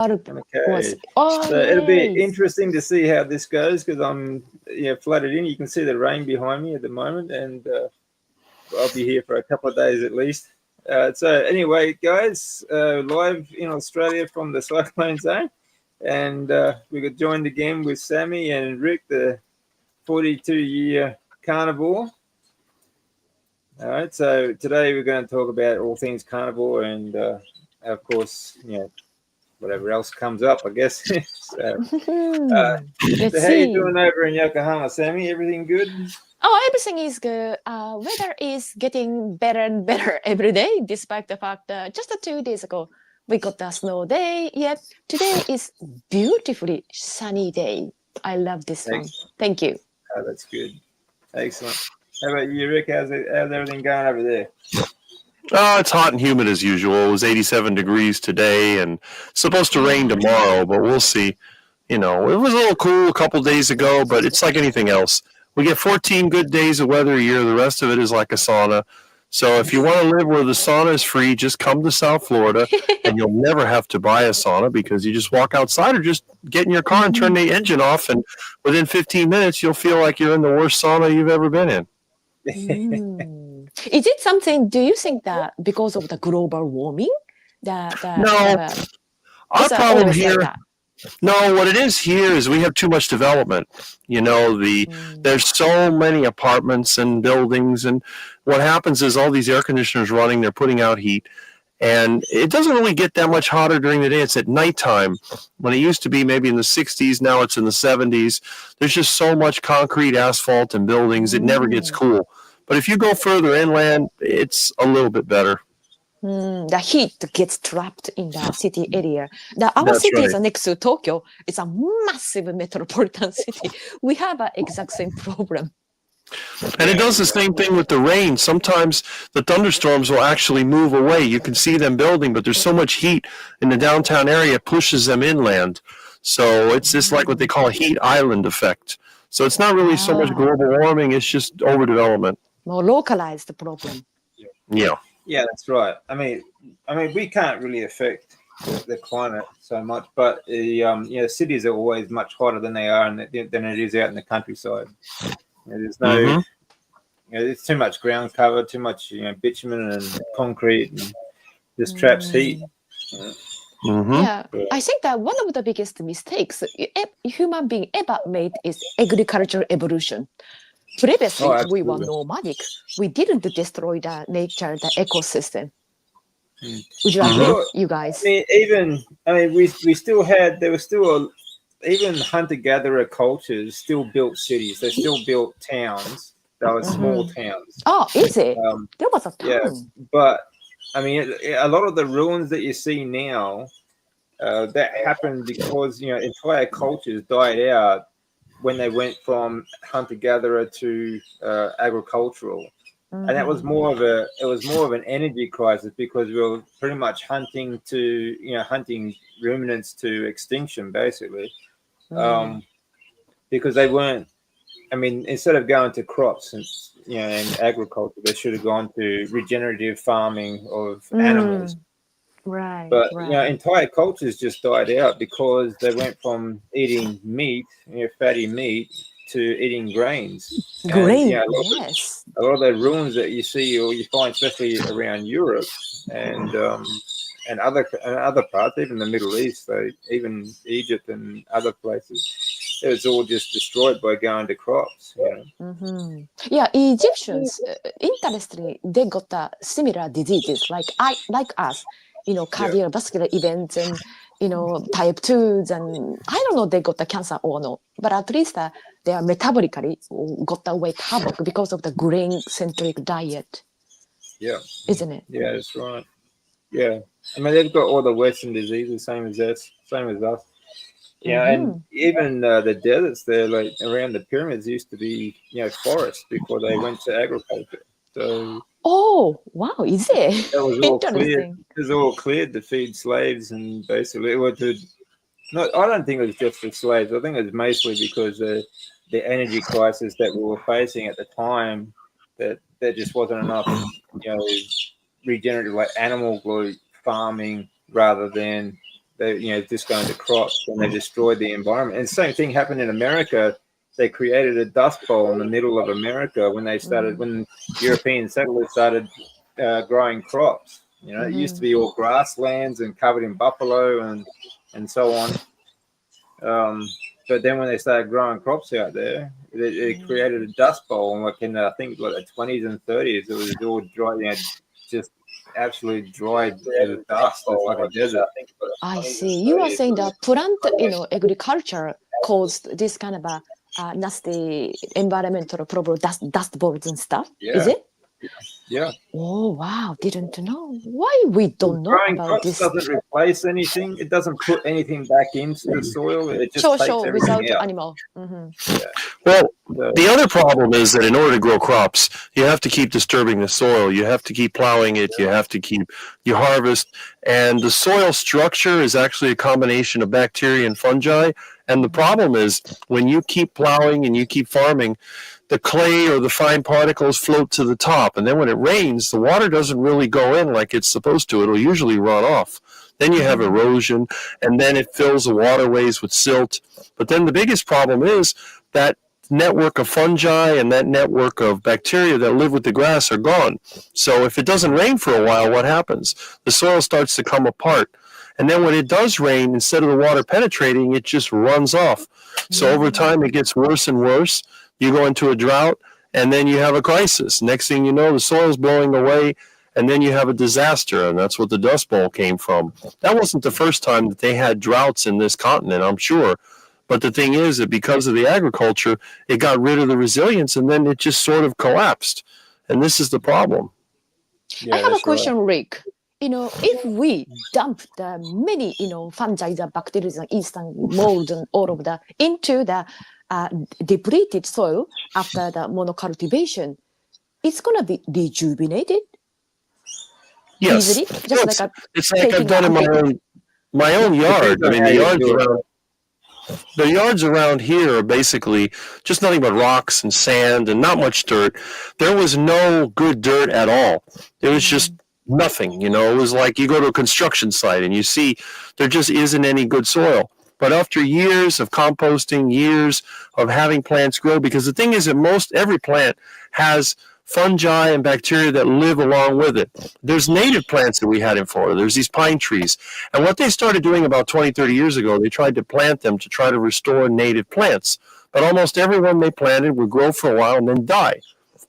Okay. Oh, So it'll be nice. interesting to see how this goes because I'm flooded in. You can see the rain behind me at the moment, and I'll be here for a couple of days at least. So anyway, guys, live in Australia from the cyclone zone, and we got joined again with Sammy and Rick, the 42-year carnivore. All right, so today we're going to talk about all things carnivore and, of course, whatever else comes up, I guess. so, Let's so how you see. doing over in Yokohama, Sammy? Everything good? Oh, everything is good. Weather is getting better and better every day, despite the fact that just 2 days ago we got a snow day. Yet today is beautifully sunny day. I love this one. Thank you. Oh, that's good. Excellent. How about you, Rick? How's everything going over there? Oh, it's hot and humid as usual. It was 87 degrees today and supposed to rain tomorrow, but we'll see. It was a little cool a couple days ago, but it's like anything else. We get 14 good days of weather a year. The rest of it is like a sauna. So if you want to live where the sauna is free, just come to South Florida, and you'll never have to buy a sauna because you just walk outside or just get in your car and turn the engine off, and within 15 minutes, you'll feel like you're in the worst sauna you've ever been in. Is it something, do you think that because of the global warming? No, our problem here... No, what it is here is we have too much development. There's so many apartments and buildings, and what happens is all these air conditioners running, they're putting out heat, and it doesn't really get that much hotter during the day. It's at nighttime. When it used to be maybe in the 60s, now it's in the 70s. There's just so much concrete, asphalt, and buildings, it never gets cool. But if you go further inland, it's a little bit better. The heat gets trapped in the city area. Our city is next to Tokyo. It's a massive metropolitan city. We have an exact same problem. And it does the same thing with the rain. Sometimes the thunderstorms will actually move away. You can see them building, but there's so much heat in the downtown area, it pushes them inland. So it's just like what they call a heat island effect. So it's not really so much global warming, it's just overdevelopment. More localized problem. Yeah. Yeah, that's right. I mean, we can't really affect the climate so much, but cities are always much hotter than they are than it is out in the countryside. There's no, there's too much ground cover, too much bitumen and concrete, and just traps heat. Yeah, I think that one of the biggest mistakes human being ever made is agricultural evolution. Previously, we were nomadic. We didn't destroy the nature, the ecosystem. Would you agree, you guys? We still had, there was still even hunter-gatherer cultures still built cities. They still built towns. They were small towns. Oh, is it? There was a town. Yeah, but a lot of the ruins that you see now, that happened because entire cultures died out when they went from hunter-gatherer to agricultural, and that was more of an energy crisis because we were pretty much hunting ruminants to extinction basically, because they weren't. Instead of going to crops and agriculture, they should have gone to regenerative farming of animals. Right. But entire cultures just died out because they went from eating meat, fatty meat, to eating grains. Grains, yes. A lot of the ruins that you see or you find, especially around Europe and other parts, even the Middle East, even Egypt and other places, it was all just destroyed by going to crops. Yeah, Egyptians, interestingly, they got similar diseases like us. Cardiovascular events and, type 2s. And I don't know they got the cancer or no, but at least they are metabolically got the weight havoc because of the grain-centric diet. Yeah. Isn't it? Yeah, that's right. Yeah. They've got all the Western diseases, same as us. Yeah, and even the deserts there, like around the pyramids, used to be, forests before they went to agriculture. So... Oh, wow, is it? That was all cleared. It was all cleared to feed slaves, and basically, I don't think it was just for slaves. I think it was mostly because the energy crisis that we were facing at the time, that there just wasn't enough, regenerative, like animal farming, rather than they just going to crops, and they destroyed the environment. And the same thing happened in America. They created a dust bowl in the middle of America when European settlers started growing crops. It used to be all grasslands and covered in buffalo and so on. But then when they started growing crops out there, it created a dust bowl. And I think the 20s and 30s, it was all dry, just absolutely dry dust. It's like a desert. I see. You are saying that plant, agriculture caused this kind of a nasty environmental problem, dust bowls and stuff. Yeah. Is it? Yeah. Oh wow! Didn't know. Why we don't know Growing about crops this? doesn't replace anything. It doesn't put anything back into the soil. It just takes everything without out. animal. Yeah. Well, the other problem is that in order to grow crops, you have to keep disturbing the soil. You have to keep plowing it. You have to you harvest. And the soil structure is actually a combination of bacteria and fungi. And the problem is when you keep plowing and you keep farming, the clay or the fine particles float to the top. And then when it rains, the water doesn't really go in like it's supposed to. It'll usually run off. Then you have erosion, and then it fills the waterways with silt. But then the biggest problem is that network of fungi and that network of bacteria that live with the grass are gone. So if it doesn't rain for a while, what happens? The soil starts to come apart. And then when it does rain, instead of the water penetrating, it just runs off. So over time, it gets worse and worse. You go into a drought, and then you have a crisis. Next thing you know, the soil's blowing away, and then you have a disaster, and that's what the Dust Bowl came from. That wasn't the first time that they had droughts in this continent, I'm sure. But the thing is that because of the agriculture, it got rid of the resilience, and then it just sort of collapsed. And this is the problem. I have a question, Rick. If we dump the many, fungi, the bacteria, and yeast and mold and all of that into the depleted soil after the monocultivation, it's going to be rejuvenated? Yes. Easily? Just it's like I've done in my own yard. I mean, the yards around here are basically just nothing but rocks and sand and not much dirt. There was no good dirt at all. It was just nothing, It was like you go to a construction site and you see there just isn't any good soil. But after years of composting, years of having plants grow, because the thing is that every plant has fungi and bacteria that live along with it. There's native plants that we had in Florida. There's these pine trees. And what they started doing about 20, 30 years ago, they tried to plant them to try to restore native plants. But almost everyone they planted would grow for a while and then die.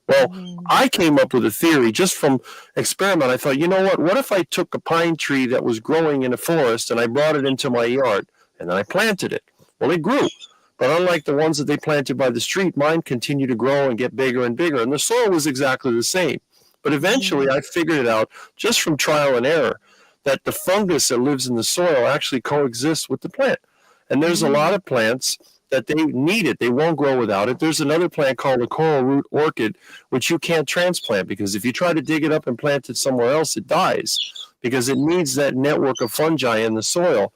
Well, I came up with a theory just from experiment. I thought, what if I took a pine tree that was growing in a forest and I brought it into my yard and then I planted it? Well, it grew. But unlike the ones that they planted by the street, mine continued to grow and get bigger and bigger. And the soil was exactly the same. But eventually I figured it out just from trial and error that the fungus that lives in the soil actually coexists with the plant. And there's a lot of plants that they need it. They won't grow without it. There's another plant called a coral root orchid, which you can't transplant because if you try to dig it up and plant it somewhere else, it dies because it needs that network of fungi in the soil.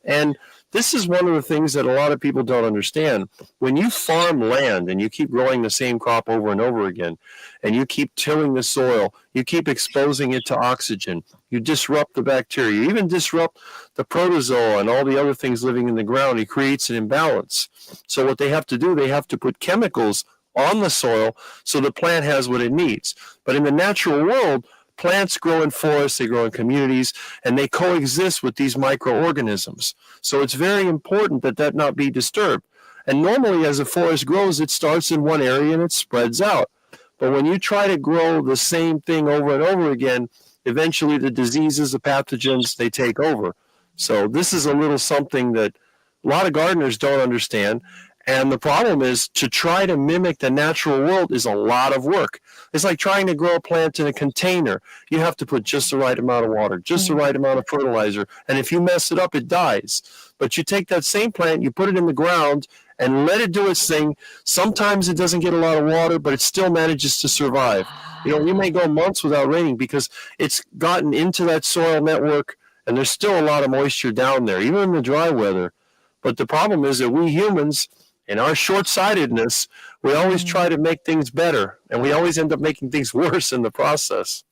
And this is one of the things that a lot of people don't understand. When you farm land and you keep growing the same crop over and over again, and you keep tilling the soil, you keep exposing it to oxygen, you disrupt the bacteria, you even disrupt the protozoa and all the other things living in the ground. It creates an imbalance. So what they have to do, they have to put chemicals on the soil so the plant has what it needs. But in the natural world, plants grow in forests, they grow in communities, and they coexist with these microorganisms. So it's very important that that not be disturbed. And normally as a forest grows, it starts in one area and it spreads out. But when you try to grow the same thing over and over again, eventually the diseases, the pathogens, they take over. So this is a little something that a lot of gardeners don't understand. And the problem is to try to mimic the natural world is a lot of work. It's like trying to grow a plant in a container. You have to put just the right amount of water, just the right amount of fertilizer. And if you mess it up, it dies. But you take that same plant, you put it in the ground and let it do its thing. Sometimes it doesn't get a lot of water, but it still manages to survive. You may go months without raining because it's gotten into that soil network and there's still a lot of moisture down there, even in the dry weather. But the problem is that we humans, in our short-sightedness, we always try to make things better, and we always end up making things worse in the process.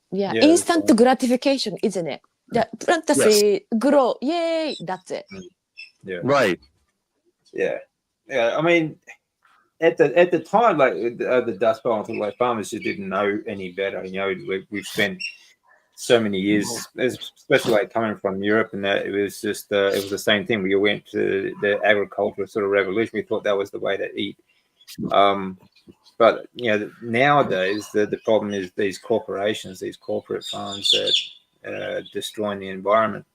Yeah, instant gratification, isn't it? plant the Yes. seed, grow, yay, that's it. Yeah. Right. Yeah. Yeah. I mean, at the time, like the Dust Bowl, like farmers just didn't know any better. You know, we've spent so many years, especially like coming from Europe, and that it was just it was the same thing. We went to the agricultural sort of revolution. We thought that was the way to eat. But you know, nowadays the problem is these corporations, these corporate farms that destroying the environment.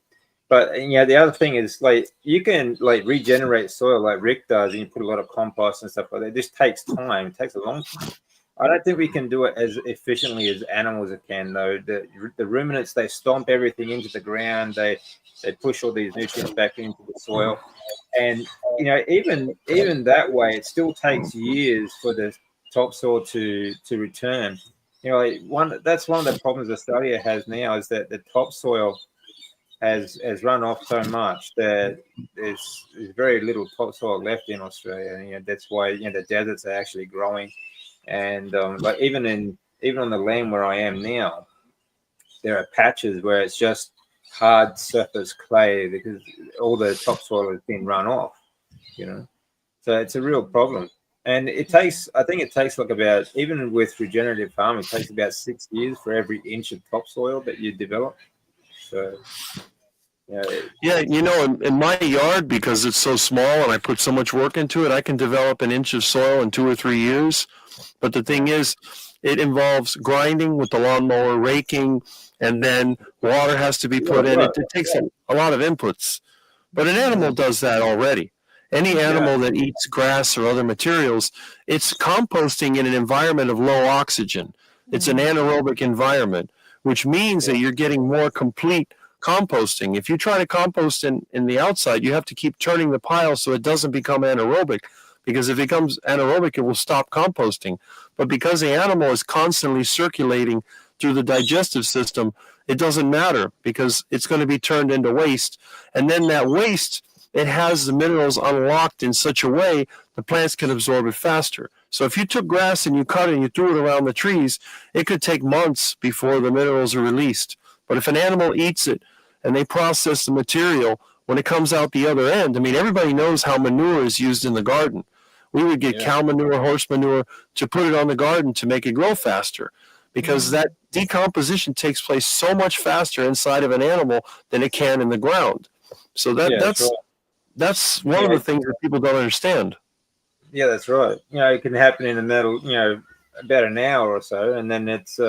But you know, the other thing is like you can like regenerate soil like Rick does, and you put a lot of compost and stuff like that. This takes time. It takes a long time. I don't think we can do it as efficiently as animals can, though. The ruminants, they stomp everything into the ground. They push all these nutrients back into the soil, and you know, even that way, it still takes years for the topsoil to return. You know, like that's one of the problems Australia has now is that the topsoil has run off so much that there's very little topsoil left in Australia. And, you know, that's why you know the deserts are actually growing. And like even on the land where I am now, there are patches where it's just hard surface clay because all the topsoil has been run off. You know, so it's a real problem. And it takes, I think it takes like about, even with regenerative farming, it takes about 6 years for every inch of topsoil that you develop. So, Yeah, you know, in my yard, because it's so small and I put so much work into it, I can develop an inch of soil in 2 or 3 years. But the thing is, it involves grinding with the lawnmower, raking, and then water has to be put in. It takes a lot of inputs. But an animal does that already. Any animal that eats grass or other materials, it's composting in an environment of low oxygen. It's an anaerobic environment, which means that you're getting more complete composting. If you try to compost in the outside, you have to keep turning the pile so it doesn't become anaerobic, because if it becomes anaerobic, it will stop composting. But because the animal is constantly circulating through the digestive system, it doesn't matter because it's going to be turned into waste. And then that waste, it has the minerals unlocked in such a way the plants can absorb it faster. So if you took grass and you cut it and you threw it around the trees, it could take months before the minerals are released. But if an animal eats it and they process the material, when it comes out the other end, I mean, everybody knows how manure is used in the garden. We would get cow manure, horse manure to put it on the garden to make it grow faster, because that decomposition takes place so much faster inside of an animal than it can in the ground. So that's one of the things that people don't understand. Yeah, that's right. You know, it can happen in a matter, you know, about an hour or so, and then it's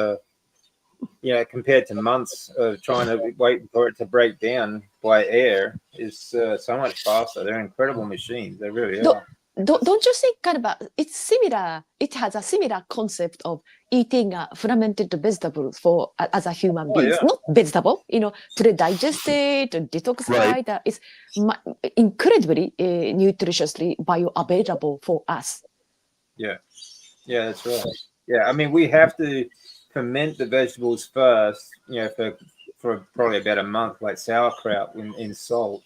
you know, compared to months of trying to wait for it to break down by air is so much faster. They're incredible machines. They really are. Don't you think kind of it's similar? It has a similar concept of eating fermented vegetables for as a human being. Not vegetable, you know, to digest it, to detoxify that. It's incredibly nutritiously bioavailable for us. Yeah, that's right. Yeah, I mean, we have to ferment the vegetables first, you know, for probably about a month, like sauerkraut in salt,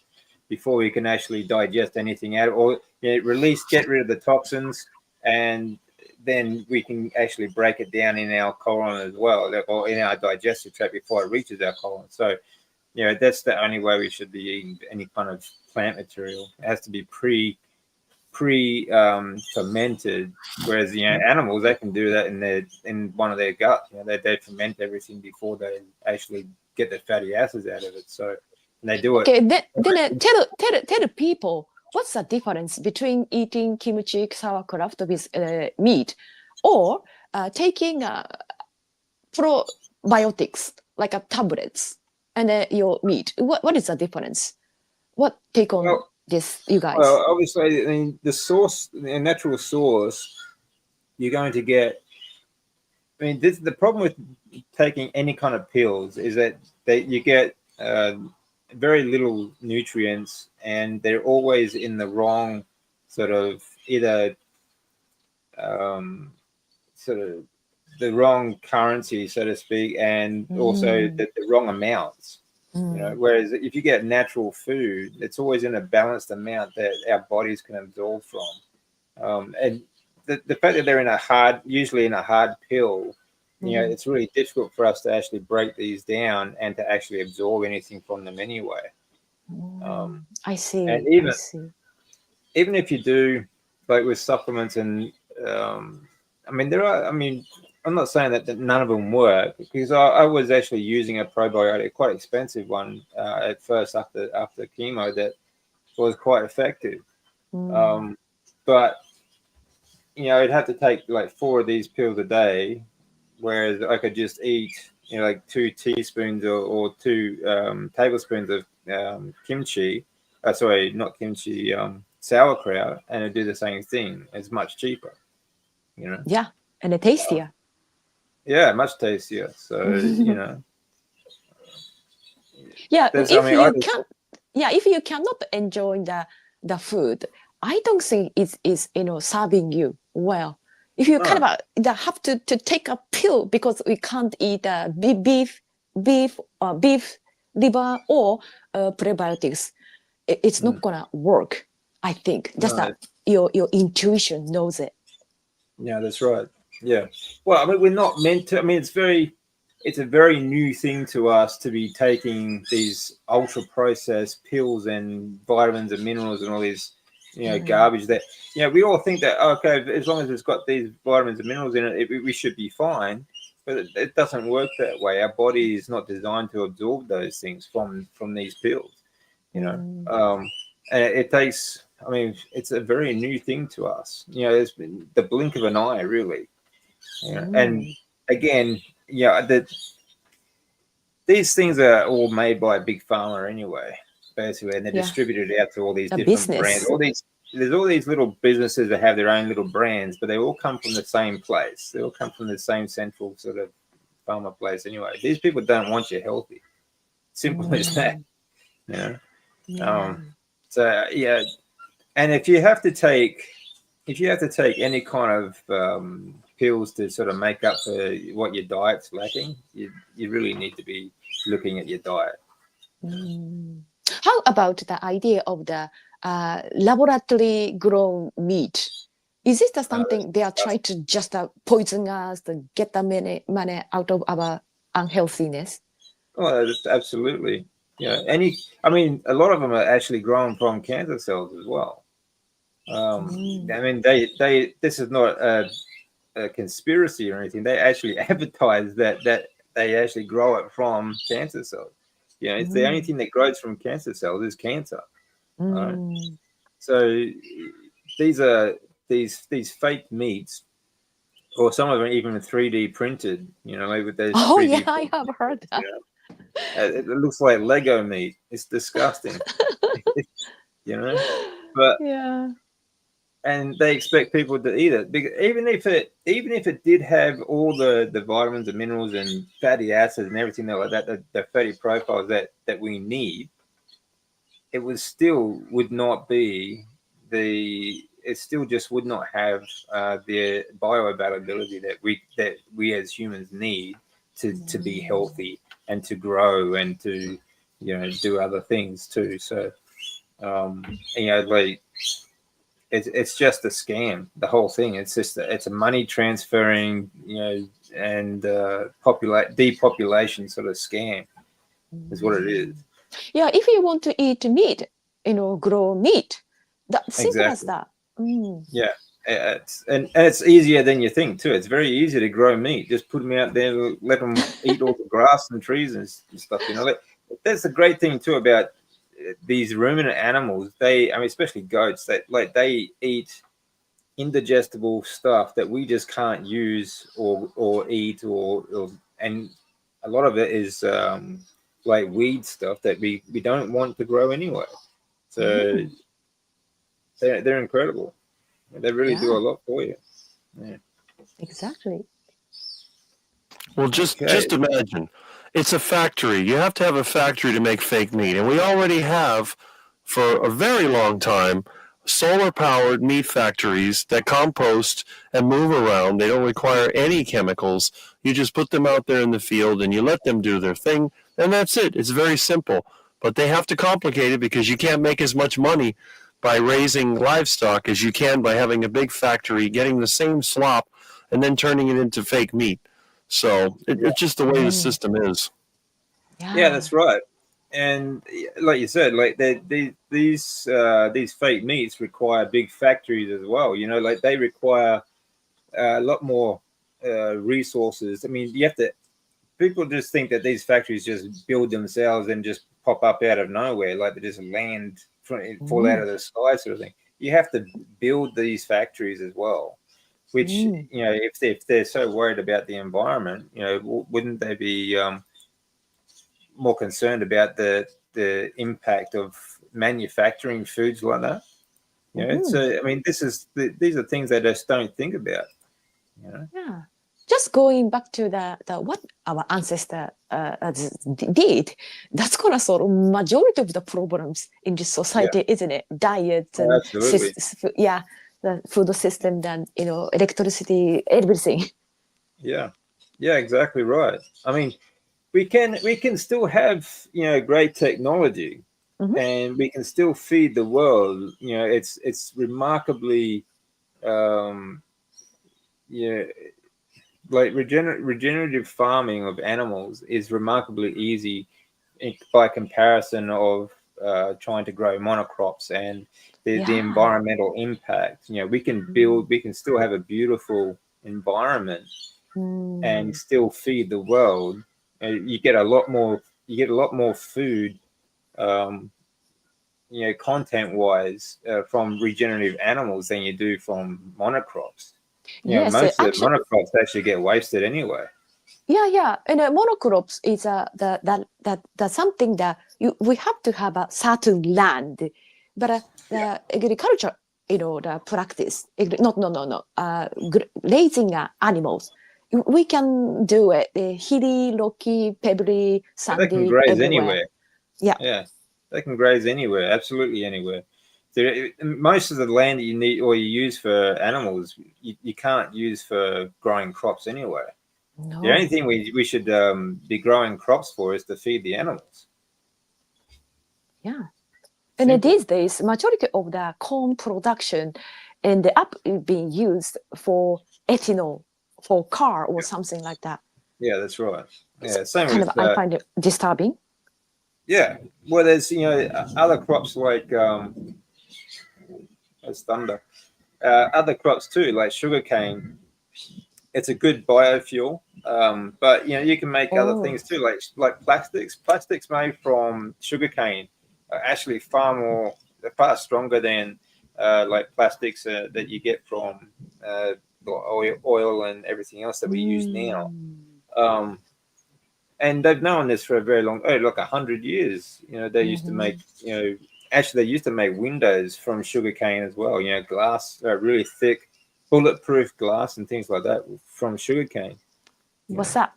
before we can actually digest anything out of it, or you know, get rid of the toxins, and then we can actually break it down in our colon as well, or in our digestive tract before it reaches our colon. So, you know, that's the only way we should be eating any kind of plant material. It has to be fermented, whereas you know animals, they can do that in one of their guts. You know, they ferment everything before they actually get the fatty acids out of it. So they do it. Okay, then tell people what's the difference between eating kimchi sauerkraut with meat or taking probiotics like tablets and your meat. What is the difference? What take on this, you guys? Well, obviously, I mean, the natural source, you're going to get. I mean, the problem with taking any kind of pills is that you get very little nutrients, and they're always in the wrong sort of either sort of the wrong currency, so to speak, and also the wrong amounts. You know, whereas if you get natural food, it's always in a balanced amount that our bodies can absorb from. And the fact that they're usually in a hard pill, it's really difficult for us to actually break these down and to actually absorb anything from them anyway. I see. And I see. even if you do, like with supplements, and I'm not saying that none of them work, because I was actually using a probiotic, quite expensive one at first after chemo, that was quite effective. But I'd have to take like 4 of these pills a day, whereas I could just eat like 2 teaspoons or 2 tablespoons of kimchi. Sorry, not kimchi, sauerkraut, and it'd do the same thing. It's much cheaper, Yeah, and it tastier. Yeah, much tastier. So Yeah, if you cannot enjoy the food, I don't think it's serving you well. If you kind of have to take a pill because we can't eat beef, liver, or prebiotics, it's not gonna work. I think just that your intuition knows it. Yeah, that's right. Yeah. Well, we're not meant to. It's a very new thing to us to be taking these ultra processed pills and vitamins and minerals and all these, garbage that, we all think that, okay, as long as it's got these vitamins and minerals in it, we should be fine. But it doesn't work that way. Our body is not designed to absorb those things from these pills, and it takes, it's a very new thing to us. It's been the blink of an eye, really. And again, these things are all made by Big Pharma anyway, basically, and they're distributed out to all these different brands. There's all these little businesses that have their own little brands, but they all come from the same place. They all come from the same central sort of pharma place anyway. These people don't want you healthy. Simple as that. So and if you have to take any kind of pills to sort of make up for what your diet's lacking, you really need to be looking at your diet. How about the idea of the laboratory grown meat? Is it something they are trying to just poison us to get the money out of our unhealthiness? Oh, absolutely. A lot of them are actually grown from cancer cells as well. This is not a conspiracy or anything. They actually advertise that they actually grow it from cancer cells. It's the only thing that grows from cancer cells is cancer. Right? So these are these fake meats, or some of them even 3D printed. Maybe with those. Oh 3D I have heard that. It looks like Lego meat. It's disgusting. But and they expect people to eat it, because even if it did have all the vitamins and minerals and fatty acids and everything like that, the fatty profiles that we need, it would not be it still just would not have the bioavailability that we as humans need to be healthy and to grow and to do other things too. So it's just a scam, the whole thing. It's a money transferring, and depopulation sort of scam is what it is. Yeah, if you want to eat meat, grow meat. That's simple as that. Yeah, and it's easier than you think too. It's very easy to grow meat. Just put them out there, let them eat all the grass and trees and stuff. That's the great thing too about these ruminant animals. Especially goats, they eat indigestible stuff that we just can't use or eat, and a lot of it is like weed stuff that we don't want to grow anyway. So they're incredible. They really do a lot for you. Yeah. Exactly. Well, just imagine. It's a factory. You have to have a factory to make fake meat. And we already have, for a very long time, solar-powered meat factories that compost and move around. They don't require any chemicals. You just put them out there in the field and you let them do their thing, and that's it. It's very simple. But they have to complicate it because you can't make as much money by raising livestock as you can by having a big factory, getting the same slop, and then turning it into fake meat. So it's just the way the system is. Yeah, that's right. And like you said, like these fake meats require big factories as well. You know, like they require a lot more resources. I mean, you have to. People just think that these factories just build themselves and just pop up out of nowhere, like they just land, fall out of the sky, sort of thing. You have to build these factories as well. Which you know, if they're so worried about the environment, you know, wouldn't they be more concerned about the impact of manufacturing foods like that? You know, so I mean, these are things they just don't think about. You know? Yeah. Just going back to the what our ancestor did, that's gonna solve majority of the problems in this society, isn't it? Diet and absolutely. The food system, and you know, electricity, everything. Yeah, exactly right. I mean, we can still have, you know, great technology, and we can still feed the world. You know, it's remarkably, yeah, like regenerative farming of animals is remarkably easy by comparison of trying to grow monocrops and the environmental impact. You know, we can still have a beautiful environment and still feed the world. You get a lot more food, you know, content wise, from regenerative animals than you do from monocrops. You know, most of the monocrops actually get wasted anyway. Yeah, and monocrops is the something that we have to have a certain land, but the agriculture, you know, the practice, raising animals, we can do it. Hilly, rocky, pebbly, sandy, they can graze everywhere. Anywhere. Yeah, they can graze anywhere, absolutely anywhere. Most of the land that you need or you use for animals, you can't use for growing crops anyway. No. The only thing we should be growing crops for is to feed the animals. Yeah. And these days, majority of the corn production and the up being used for ethanol, for car or something like that. Yeah, that's right. Yeah, same kind with, of I find it disturbing. Yeah, well, there's, you know, other crops like there's thunder. Other crops too, like sugarcane. It's a good biofuel, but you know, you can make other things too, like plastics. Plastics made from sugarcane are actually far stronger than like plastics that you get from oil and everything else that we use now. And they've known this for a very long, like 100 years. You know, they used to make, you know, actually they used to make windows from sugarcane as well. You know, glass, really thick, bulletproof glass and things like that from sugarcane. What's that?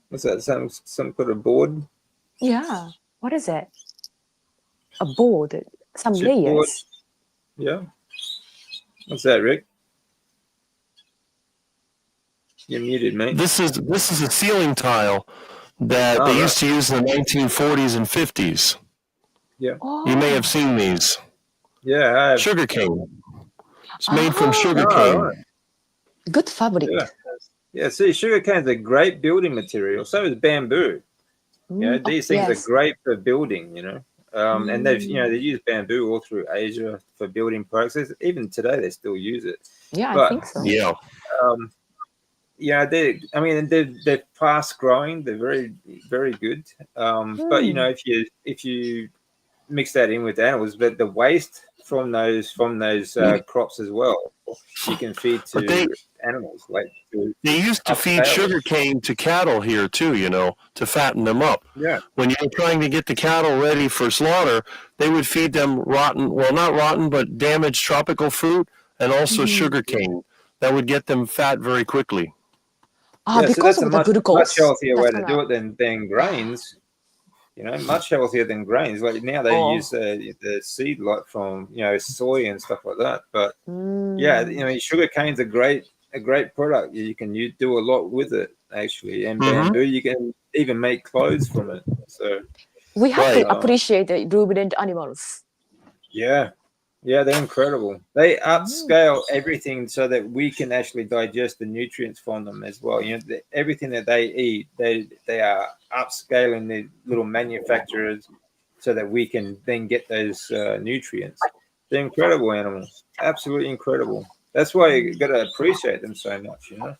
What's that? Some kind of board? Yeah. What is it? A board. Some Chip layers. board. Yeah. What's that, Rick? You're muted, mate. This is a ceiling tile that they used to use in the 1940s and 50s. Yeah. You may have seen these. Yeah. Sugarcane. It's made from sugarcane. Right. Good fabric. Yeah. See, sugarcane's a great building material. So is bamboo. You know, these things are great for building. You know, and they use bamboo all through Asia for building products. Even today, they still use it. Yeah, I think so. Yeah. Yeah, they're fast growing. They're very, very good. But you know, if you mix that in with animals, but the waste from those crops as well, you can feed to animals. Like they used to feed sugarcane to cattle here too. You know, to fatten them up. Yeah. When you were trying to get the cattle ready for slaughter, they would feed them not rotten, but damaged tropical fruit and also sugarcane. That would get them fat very quickly. Because so of that's the much glucose. healthier way to do it than grains. You know, much healthier than grains. Like now they use the seed lot from, you know, soy and stuff like that. But yeah, you know, sugar cane's a great product. You can do a lot with it actually, and bamboo. You can even make clothes from it. So we have to appreciate the ruminant animals. Yeah, Yeah, they're incredible. They upscale everything so that we can actually digest the nutrients from them as well. You know, everything that they eat, they are upscaling the little manufacturers so that we can then get those nutrients. They're incredible animals, absolutely incredible. That's why you got to appreciate them so much. You know.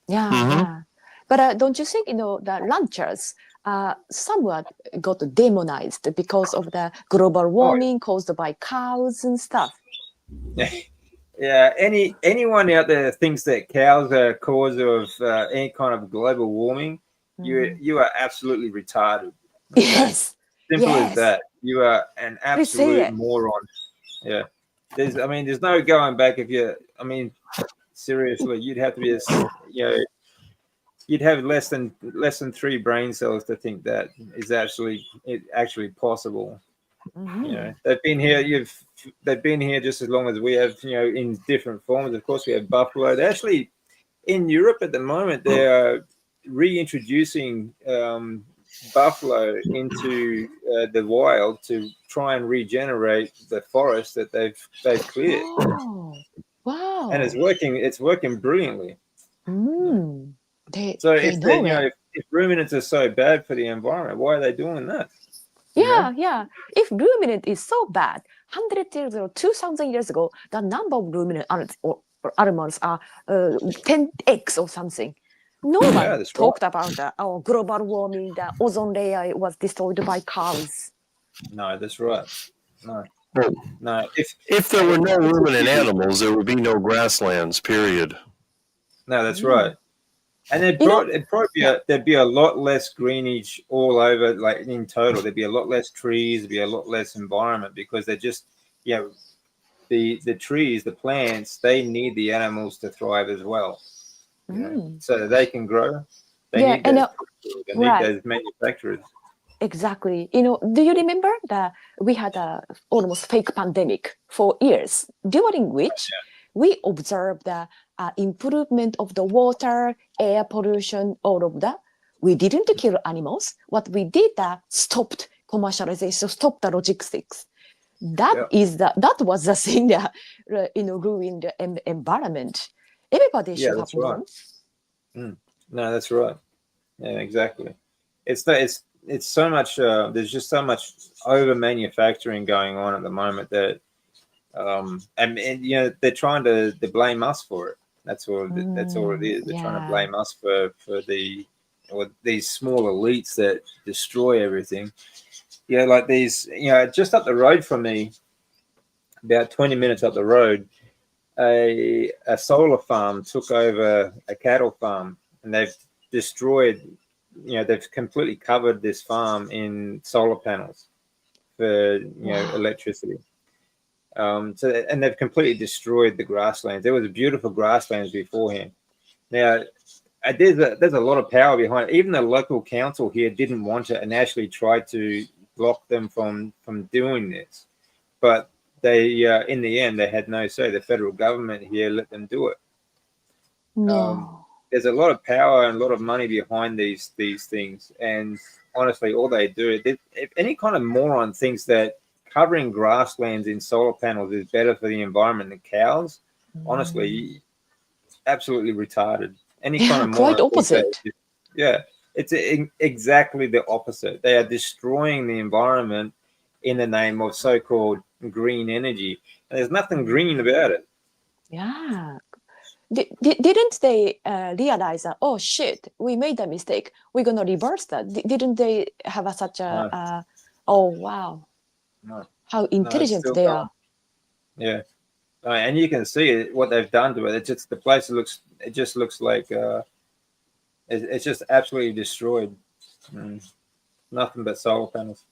Yeah, Mhm. yeah. But don't you think, the ranchers somewhat got demonized because of the global warming caused by cows and stuff? Yeah, anyone out there that thinks that cows are a cause of any kind of global warming, you are absolutely retarded. Okay, Yes, simple as yes. that. You are an Please say absolute it. moron. Yeah, there's no going back if you. I mean, seriously, you'd have to be you'd have less than 3 brain cells to think that is actually possible. You know, they've been here. They've been here just as long as we have. You know, in different forms. Of course, we have buffalo. They actually in Europe at the moment they are reintroducing buffalo into the wild to try and regenerate the forest that they've cleared, Oh, and wow. It's working brilliantly. They So they if they, know it. if ruminants are so bad for the environment, why are they doing that? You Yeah, know? yeah. If ruminant is so bad, 100 years ago, 2,000 years ago, the number of ruminant or animals are 10x or something. No Yeah, one that's right. talked about our global warming, the ozone layer was destroyed by cows. No, that's right. No, Well, no. if there were no It's a ruminant pity. animals, there would be no grasslands. Period. No, that's Mm. right. And You know, yeah. there'd be a lot less greenage all over, like in total. There'd be a lot less trees. There'd be a lot less environment because they're just, you know, the trees, the plants, they need the animals to thrive as well. You know, so that they can grow. They Yeah, need and those. They need right. those manufacturers. Exactly. Do you remember that we had a almost fake pandemic for years, during which we observed the improvement of the water, air pollution, all of that. We didn't kill animals. What we did stopped commercialization, stopped the logistics. That Yeah. that was the thing that ruined the environment. Everybody Yeah, should have that's right. known. No, that's right. Yeah, exactly. It's so much. There's just so much over manufacturing going on at the moment that and you know they're trying to blame us for it. That's all it is. They're trying to Yeah. blame us for these small elites that destroy everything. Yeah, like these. You know, just up the road from me, about 20 minutes up the road, a solar farm took over a cattle farm, and they've destroyed. You know, they've completely covered this farm in solar panels for Wow. electricity. And they've completely destroyed the grasslands. There was beautiful grasslands beforehand. Now, there's a lot of power behind it. Even the local council here didn't want it and actually tried to block them from doing this. But they, in the end, they had no say. The federal government here let them do it. No. There's a lot of power and a lot of money behind these things. And honestly, all they do, if any kind of moron thinks that covering grasslands in solar panels is better for the environment than cows, honestly, absolutely retarded. Any kind Yeah, of quite moron thinks that, opposite. yeah, it's exactly the opposite. They are destroying the environment in the name of so-called green energy. And there's nothing green about it. Yeah. Didn't they realize that, oh shit, we made a mistake, we're going to reverse that? Didn't they have such a, No, oh wow, no, how no, it's intelligent still they going. are. Yeah. And you can see it, what they've done to it. It's just the place it just looks like it's just absolutely destroyed. Nothing but solar panels.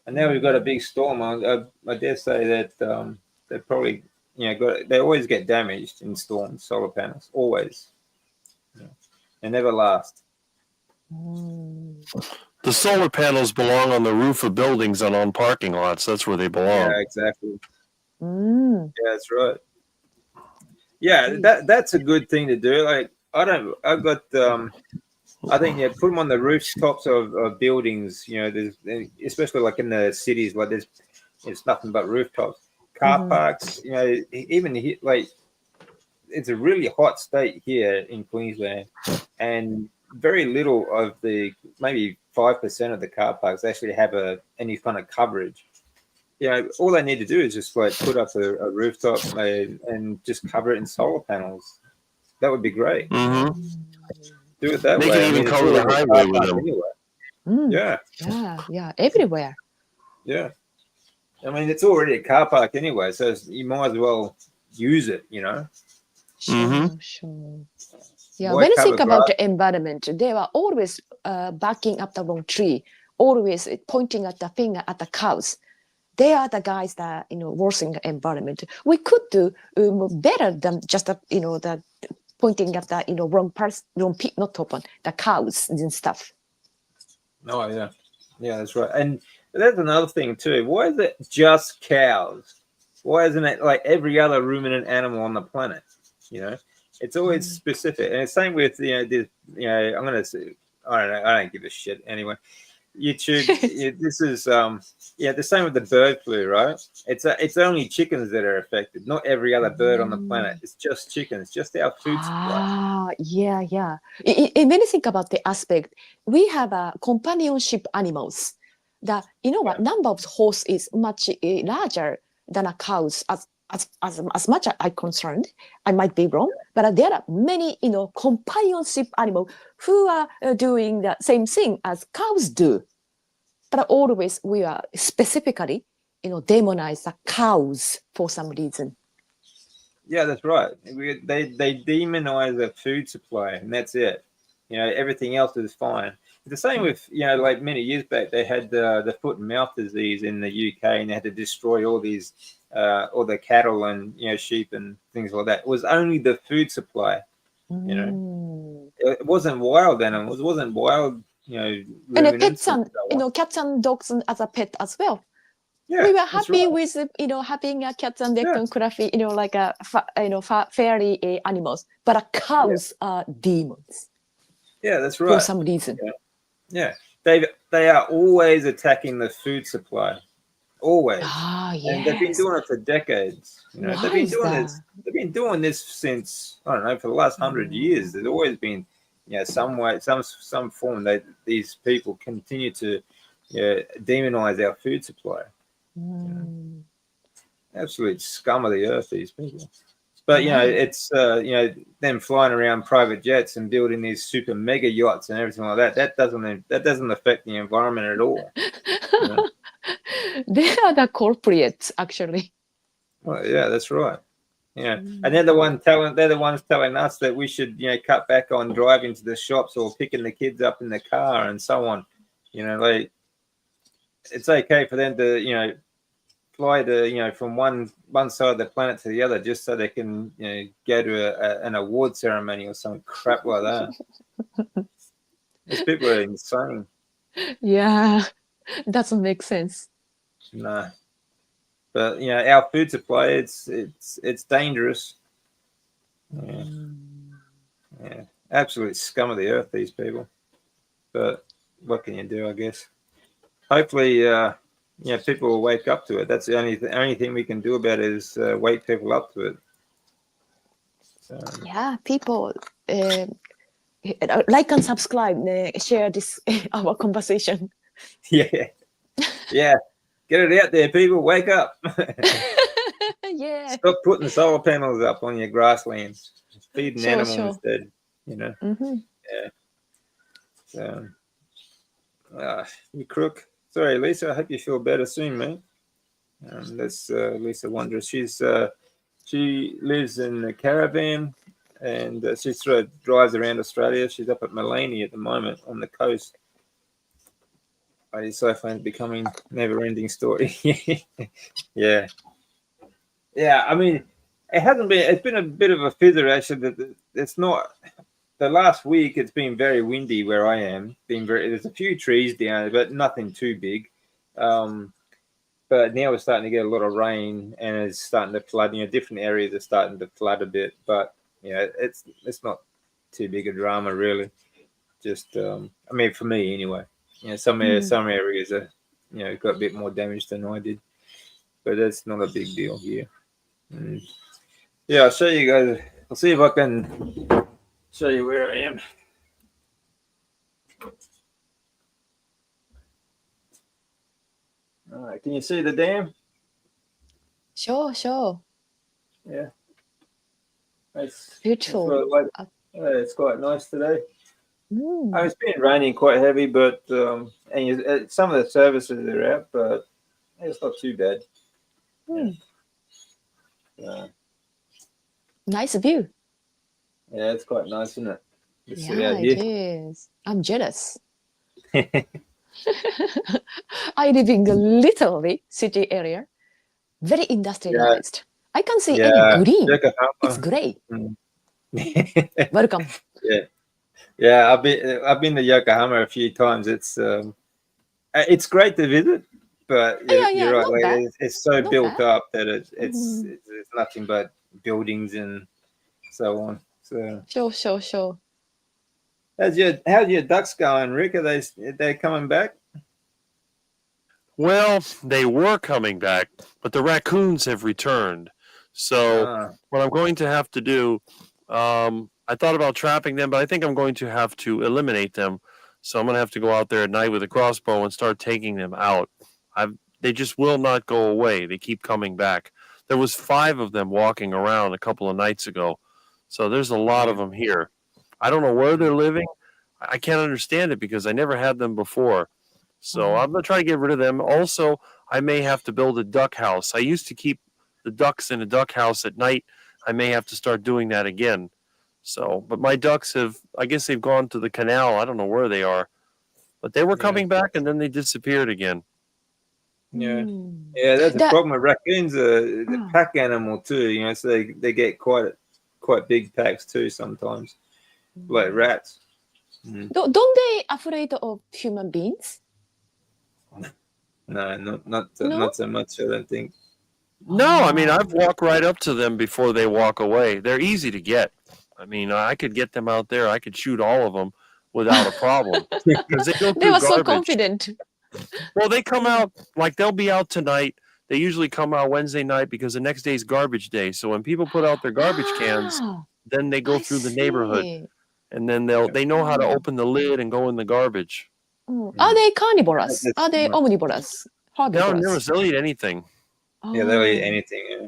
And now we've got a big storm. I dare say that they probably they always get damaged in storms. Solar panels always. They never last. The solar panels belong on the roof of buildings and on parking lots. That's where they belong. Yeah, exactly. Mm. Yeah, that's right. Yeah, that's a good thing to do. Like I've got I think put them on the rooftops of buildings. You know, there's especially like in the cities, like it's nothing but rooftops. car parks, even like it's a really hot state here in Queensland, and very little of the maybe 5% of the car parks actually have any kind of coverage. All they need to do is just like put up a rooftop and just cover it in solar panels. That would be great. Mm-hmm. Do it that They way. can even It's cover the already a highway car with park them. anyway. Yeah, everywhere. Yeah. I mean, it's already a car park anyway, so you might as well use it. Sure. Yeah, Why when you cover think about grass? the environment, they were always backing up the wrong tree, always pointing at the finger at the cows. They are the guys that worsening the environment. We could do better than just the pointing at the wrong person, not open the cows and stuff. Oh yeah, that's right. And that's another thing too. Why is it just cows? Why isn't it like every other ruminant animal on the planet? It's always specific. And it's same with this. I'm gonna say, I don't know. I don't give a shit anyway. YouTube. This is the same with the bird flu, right? It's only chickens that are affected, not every other bird on the planet. It's just chickens, just our food supply. Yeah. When you think about the aspect, we have companionship animals. What number of horse is much larger than a cows. As much as I'm concerned, I might be wrong, but there are many companionship animals who are doing the same thing as cows do. But always we are specifically demonize the cows for some reason. Yeah, that's right. They demonize the food supply, and that's it. Everything else is fine. The same with like many years back, they had the foot and mouth disease in the UK, and they had to destroy all the cattle and sheep and things like that. It was only the food supply. It wasn't wild animals. It wasn't wild. And pets and cats and dogs as a pet as well. Yeah, we were happy right. with having a cats and crafty, like a fairy animals, but cows are demons. Yeah, that's right. For some reason. Yeah. They are always attacking the food supply. Always. Yes. And they've been doing it for decades. They've been doing this. They've been doing this since, I don't know, for the last 100 years. There's always been some way, some form that these people continue to demonize our food supply. Absolute scum of the earth, these people. But it's them flying around private jets and building these super mega yachts and everything like that. That doesn't affect the environment at all. They are the corporates, actually. Well, yeah, that's right. And they're the ones telling us that we should cut back on driving to the shops or picking the kids up in the car and so on. Like it's okay for them to fly to from one side of the planet to the other just so they can go to an award ceremony or some crap like that. These people are insane. Yeah, doesn't make sense. No, but our food supply it's dangerous. Yeah, absolute scum of the earth, these people. But what can you do? I guess. Hopefully, people will wake up to it. That's the only thing we can do about it is wake people up to it. So, people like and subscribe, share this our conversation. Yeah, get it out there, people. Wake up. Yeah. Stop putting solar panels up on your grasslands. Feed an animal instead. Yeah. So, you crook. Sorry, Lisa. I hope you feel better soon, mate. That's Lisa Wanderers. She lives in a caravan, and she sort of drives around Australia. She's up at Malini at the moment on the coast. So far, becoming never-ending story. Yeah. I mean, it hasn't been. It's been a bit of a fizzer actually. It's not. The last week it's been very windy where I am. There's a few trees down, but nothing too big. But now we're starting to get a lot of rain, and it's starting to flood. Different areas are starting to flood a bit, but it's not too big a drama really. Just I mean, for me anyway. Some areas are got a bit more damage than I did. but that's not a big deal here. Mm. Yeah, I'll show you guys. I'll see if I can show you where I am. All right, can you see the dam? Sure, sure. Yeah. Beautiful. It's quite nice today. Mm. It's been raining quite heavy, but some of the services are out, but it's not too bad. Mm. Yeah. Nice view. Yeah, it's quite nice, isn't it? Yeah, it is. I'm jealous. I live in a little bit city area, very industrialized. I can't see any green. Yokohama. It's gray. Mm. Welcome. Yeah. I've been to Yokohama a few times. It's great to visit, but you're right. Like, it's so Not built bad. up that it's nothing but buildings and so on. So Sure. how's your ducks going, Rick? Are they coming back? Well, they were coming back, but the raccoons have returned. So what I'm going to have to do, I thought about trapping them, but I think I'm going to have to eliminate them. So I'm going to have to go out there at night with a crossbow and start taking them out. They just will not go away. They keep coming back. There was 5 of them walking around a couple of nights ago. So there's a lot of them here. I don't know where they're living. I can't understand it because I never had them before. So I'm going to try to get rid of them. Also, I may have to build a duck house. I used to keep the ducks in a duck house at night. I may have to start doing that again. So, but my ducks I guess they've gone to the canal. I don't know where they are. But they were coming back and then they disappeared again. Yeah. Yeah, that's the problem with raccoons. The pack animal too, so they get quite big packs too sometimes, like rats. Don't they afraid of human beings? No, not so much. I don't think. No, I mean I've walked right up to them before they walk away. They're easy to get. I mean, I could get them out there. I could shoot all of them without a problem because they go through They were garbage. so confident. Well, they come out they'll be out tonight. They usually come out Wednesday night because the next day's garbage day. So when people put out their garbage cans, then they go through the neighborhood, and then they know how to open the lid and go in the garbage. Are they carnivorous? Are they omnivorous? Herbivorous? They'll eat anything. Yeah, they'll eat anything. Yeah.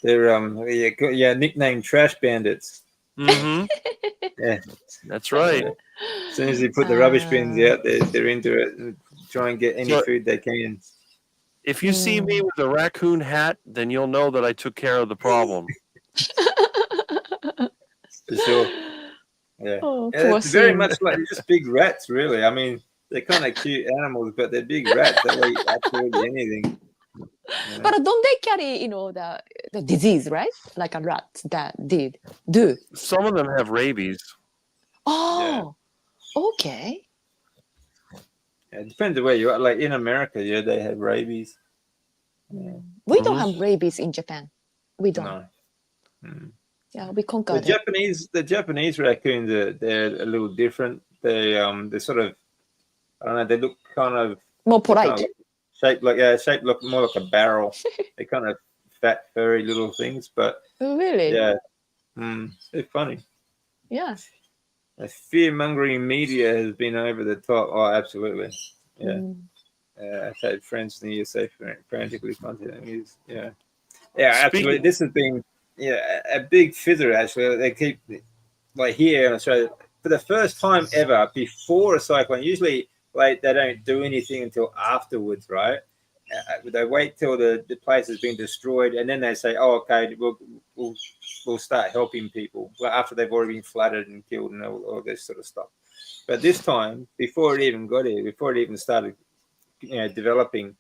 They're nicknamed trash bandits. Mm-hmm. Yeah, that's right. As soon as they put the rubbish bins out, they're into it and try and get any food they can. If you see me with a raccoon hat, then you'll know that I took care of the problem. For sure. Yeah. It's very much like just big rats, really. I mean, they're kind of cute animals, but they're big rats. They'll eat absolutely anything. But don't they carry, the disease, right? Like a rat that do. Some of them have rabies. Oh, okay. Yeah, it depends on where you are. Like in America, they have rabies. Yeah. We don't have rabies in Japan. We don't. No. Yeah, we conquered the Japanese raccoons they're a little different. They're sort of, I don't know. They look kind of more polite. Kind of shaped look more like a barrel. They're kind of fat, furry little things, but really, they're funny. Yeah. The fear-mongering media has been over the top. Oh, absolutely. Yeah. I've had friends in the USA frantically contacting me. Yeah, absolutely. This has been a big fizzer. Actually, they keep like here in Australia for the first time ever before a cyclone. Usually, like they don't do anything until afterwards, right? They wait till the place has been destroyed, and then they say, "Oh, okay, we'll start helping people." Well, after they've already been flooded and killed and all this sort of stuff. But this time, before it even got here, before it even started, developing,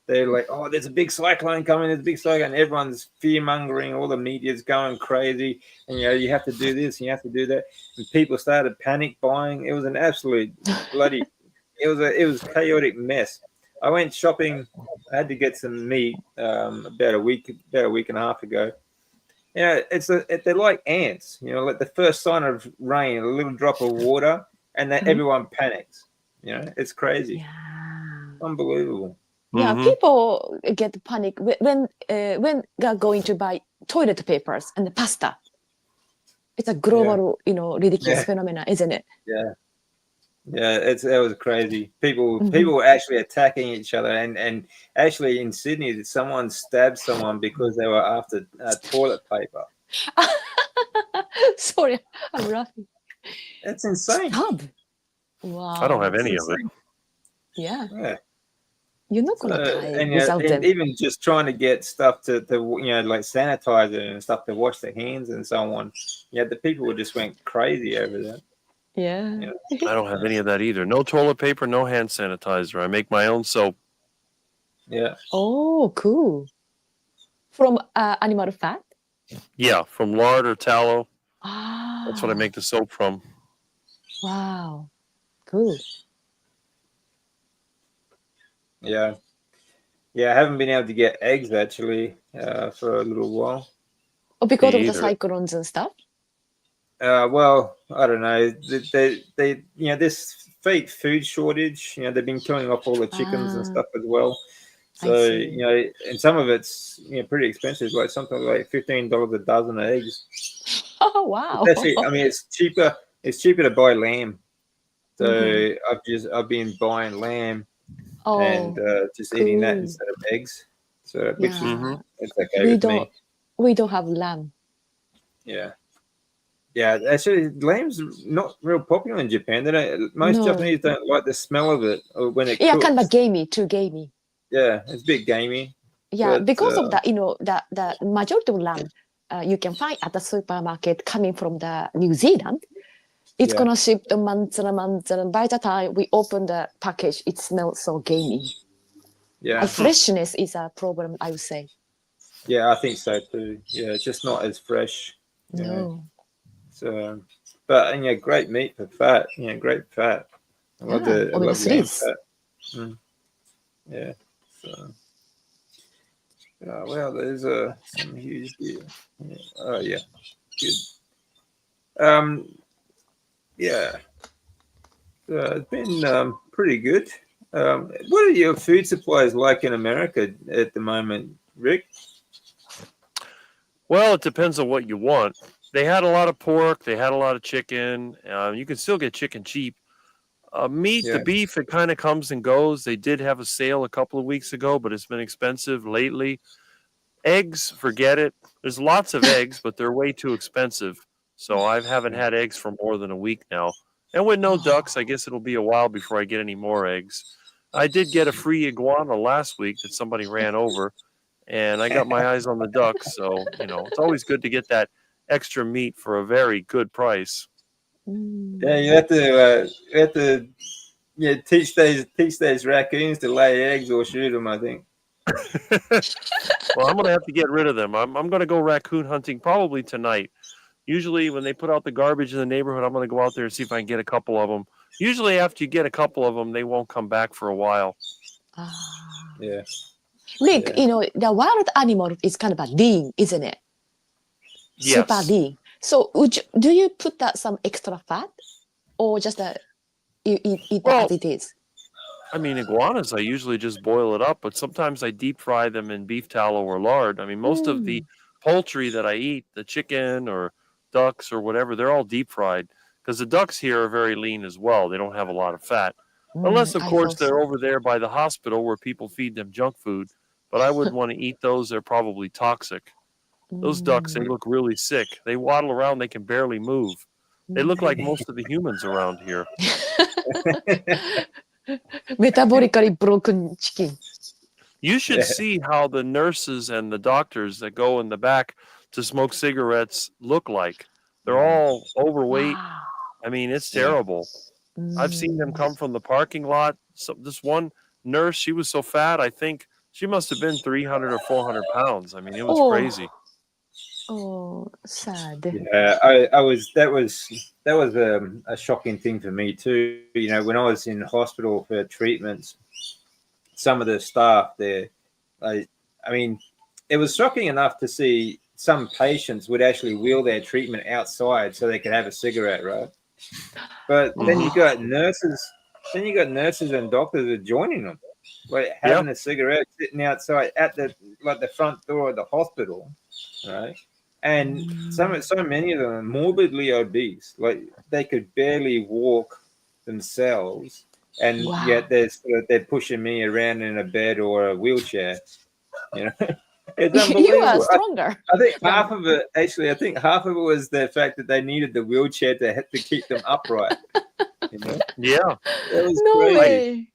they're like, "Oh, there's a big cyclone coming! There's a big cyclone!" And everyone's fear mongering. All the media's going crazy, and you have to do this, and you have to do that. And people started panic buying. It was an absolute bloody. It was a chaotic mess. I went shopping. I had to get some meat about a week and a half ago. They're like ants. Like the first sign of rain, a little drop of water, and then everyone panics. It's crazy. Yeah. Unbelievable. Yeah, Mhm. people get panic when they're going to buy toilet papers and pasta. It's a global, ridiculous Yeah. phenomenon, isn't it? Yeah. Yeah, that was crazy. People Mhm. were actually attacking each other, and actually in Sydney, someone stabbed someone because they were after toilet paper. Sorry, I'm laughing. That's insane. Stab. I don't have Wow. It's any of it. insane. Yeah. Yeah. You're not So, gonna die and without and them. even just trying to get stuff to like sanitizer and stuff to wash their hands and so on. Yeah, the people just went crazy over that. Yeah. Yeah. I don't have any of that either. No toilet paper, no hand sanitizer. I make my own soap. Yeah. Oh, cool. From animal fat? Yeah, from lard or tallow. That's what I Ah, make the soap from. wow. Cool. Yeah. Yeah. I haven't been able to get eggs actually for a little while. Oh, because of Me the either. cyclones and stuff? Well, I don't know. They this fake food shortage. They've been killing off all the chickens and Ah, stuff as well. I So see. and some of it's pretty expensive, like something like $15 a dozen of eggs. Oh, It's wow. actually, I mean, it's cheaper. It's cheaper to buy lamb. So Mhm. I've been buying lamb and Oh, just eating that cool. instead of eggs. So which is Hmm. Yeah. it's okay We with don't me. we don't have lamb. Yeah. Yeah, actually, lamb's not real popular in Japan. They don't. Most No. Japanese don't like the smell of it or when it Yeah, kind of cooks. gamey, too gamey. Yeah, it's a bit gamey, Yeah, but because of that, the majority of lamb you can find at the supermarket coming from the New Zealand. It's yeah, gonna ship the months and months, and by the time we open the package, it smells so gamey. yeah, Freshness is a problem, I would say. yeah. I think so too. Yeah, it's just not as fresh. No. So, but great meat for fat. Great fat. Yeah, I omega love lamb 3s. fat. Mm, yeah. So, well, there's some huge deal. Yeah. Oh yeah, good. Yeah. It's been pretty good. What are your food supplies like in America at the moment, Rick? Well, it depends on what you want. They had a lot of pork. They had a lot of chicken. You can still get chicken cheap. Meat, the Yeah, beef, it kind of comes and goes. They did have a sale a couple of weeks ago, but it's been expensive lately. Eggs, forget it. There's lots of eggs, but they're way too expensive. So I haven't had eggs for more than a week now. And with no ducks, I guess it'll be a while before I get any more eggs. I did get a free iguana last week that somebody ran over, and I got my eyes on the ducks. So, it's always good to get that extra meat for a very good price. yeah. Mm. You have to teach those raccoons to lay eggs or shoot them. I think. Well, I'm going to have to get rid of them. I'm going to go raccoon hunting probably tonight. Usually, when they put out the garbage in the neighborhood, I'm going to go out there and see if I can get a couple of them. Usually, after you get a couple of them, they won't come back for a while. Ah. Yeah, Rick, yeah. the wild animal is kind of a lean, isn't it? Super Yes. lean. So do you put that some extra fat or just you eat that as Well, it is? I mean, iguanas, I usually just boil it up, but sometimes I deep fry them in beef tallow or lard. I mean, most of the Mm. poultry that I eat, the chicken or ducks or whatever, they're all deep fried because the ducks here are very lean as well. They don't have a lot of fat. Unless, of I course, thought they're so. over there by the hospital where people feed them junk food. But I wouldn't want to eat those. They're probably toxic. Those ducks, they Mm. look really sick. They waddle around, they can barely move. They look like Mm. most of the humans around here. Metabolically broken chicken. You should Yeah. see how the nurses and the doctors that go in the back to smoke cigarettes look like. They're all overweight. Wow. I mean, it's Yeah. terrible. I've seen them Mm. come from the parking lot. So this one nurse, she was so fat, I think she must have been 300 or 400 pounds. I mean, it was Oh, crazy. sad. Yeah, I was that was a shocking thing for me too. When I was in hospital for treatments, some of the staff there, I, I mean, it was shocking enough to see some patients would actually wheel their treatment outside so they could have a cigarette, right? But then Hmm. you got nurses, and doctors are joining them. like having a cigarette, sitting outside at the front door of the hospital, right? And so many of them are morbidly obese, like they could barely walk themselves, and yet they're pushing me around in a bed or a wheelchair. You know, it's unbelievable. You are stronger. I think half of it, actually, was the fact that they needed the wheelchair to keep them upright. You know? Yeah, it was No crazy. way.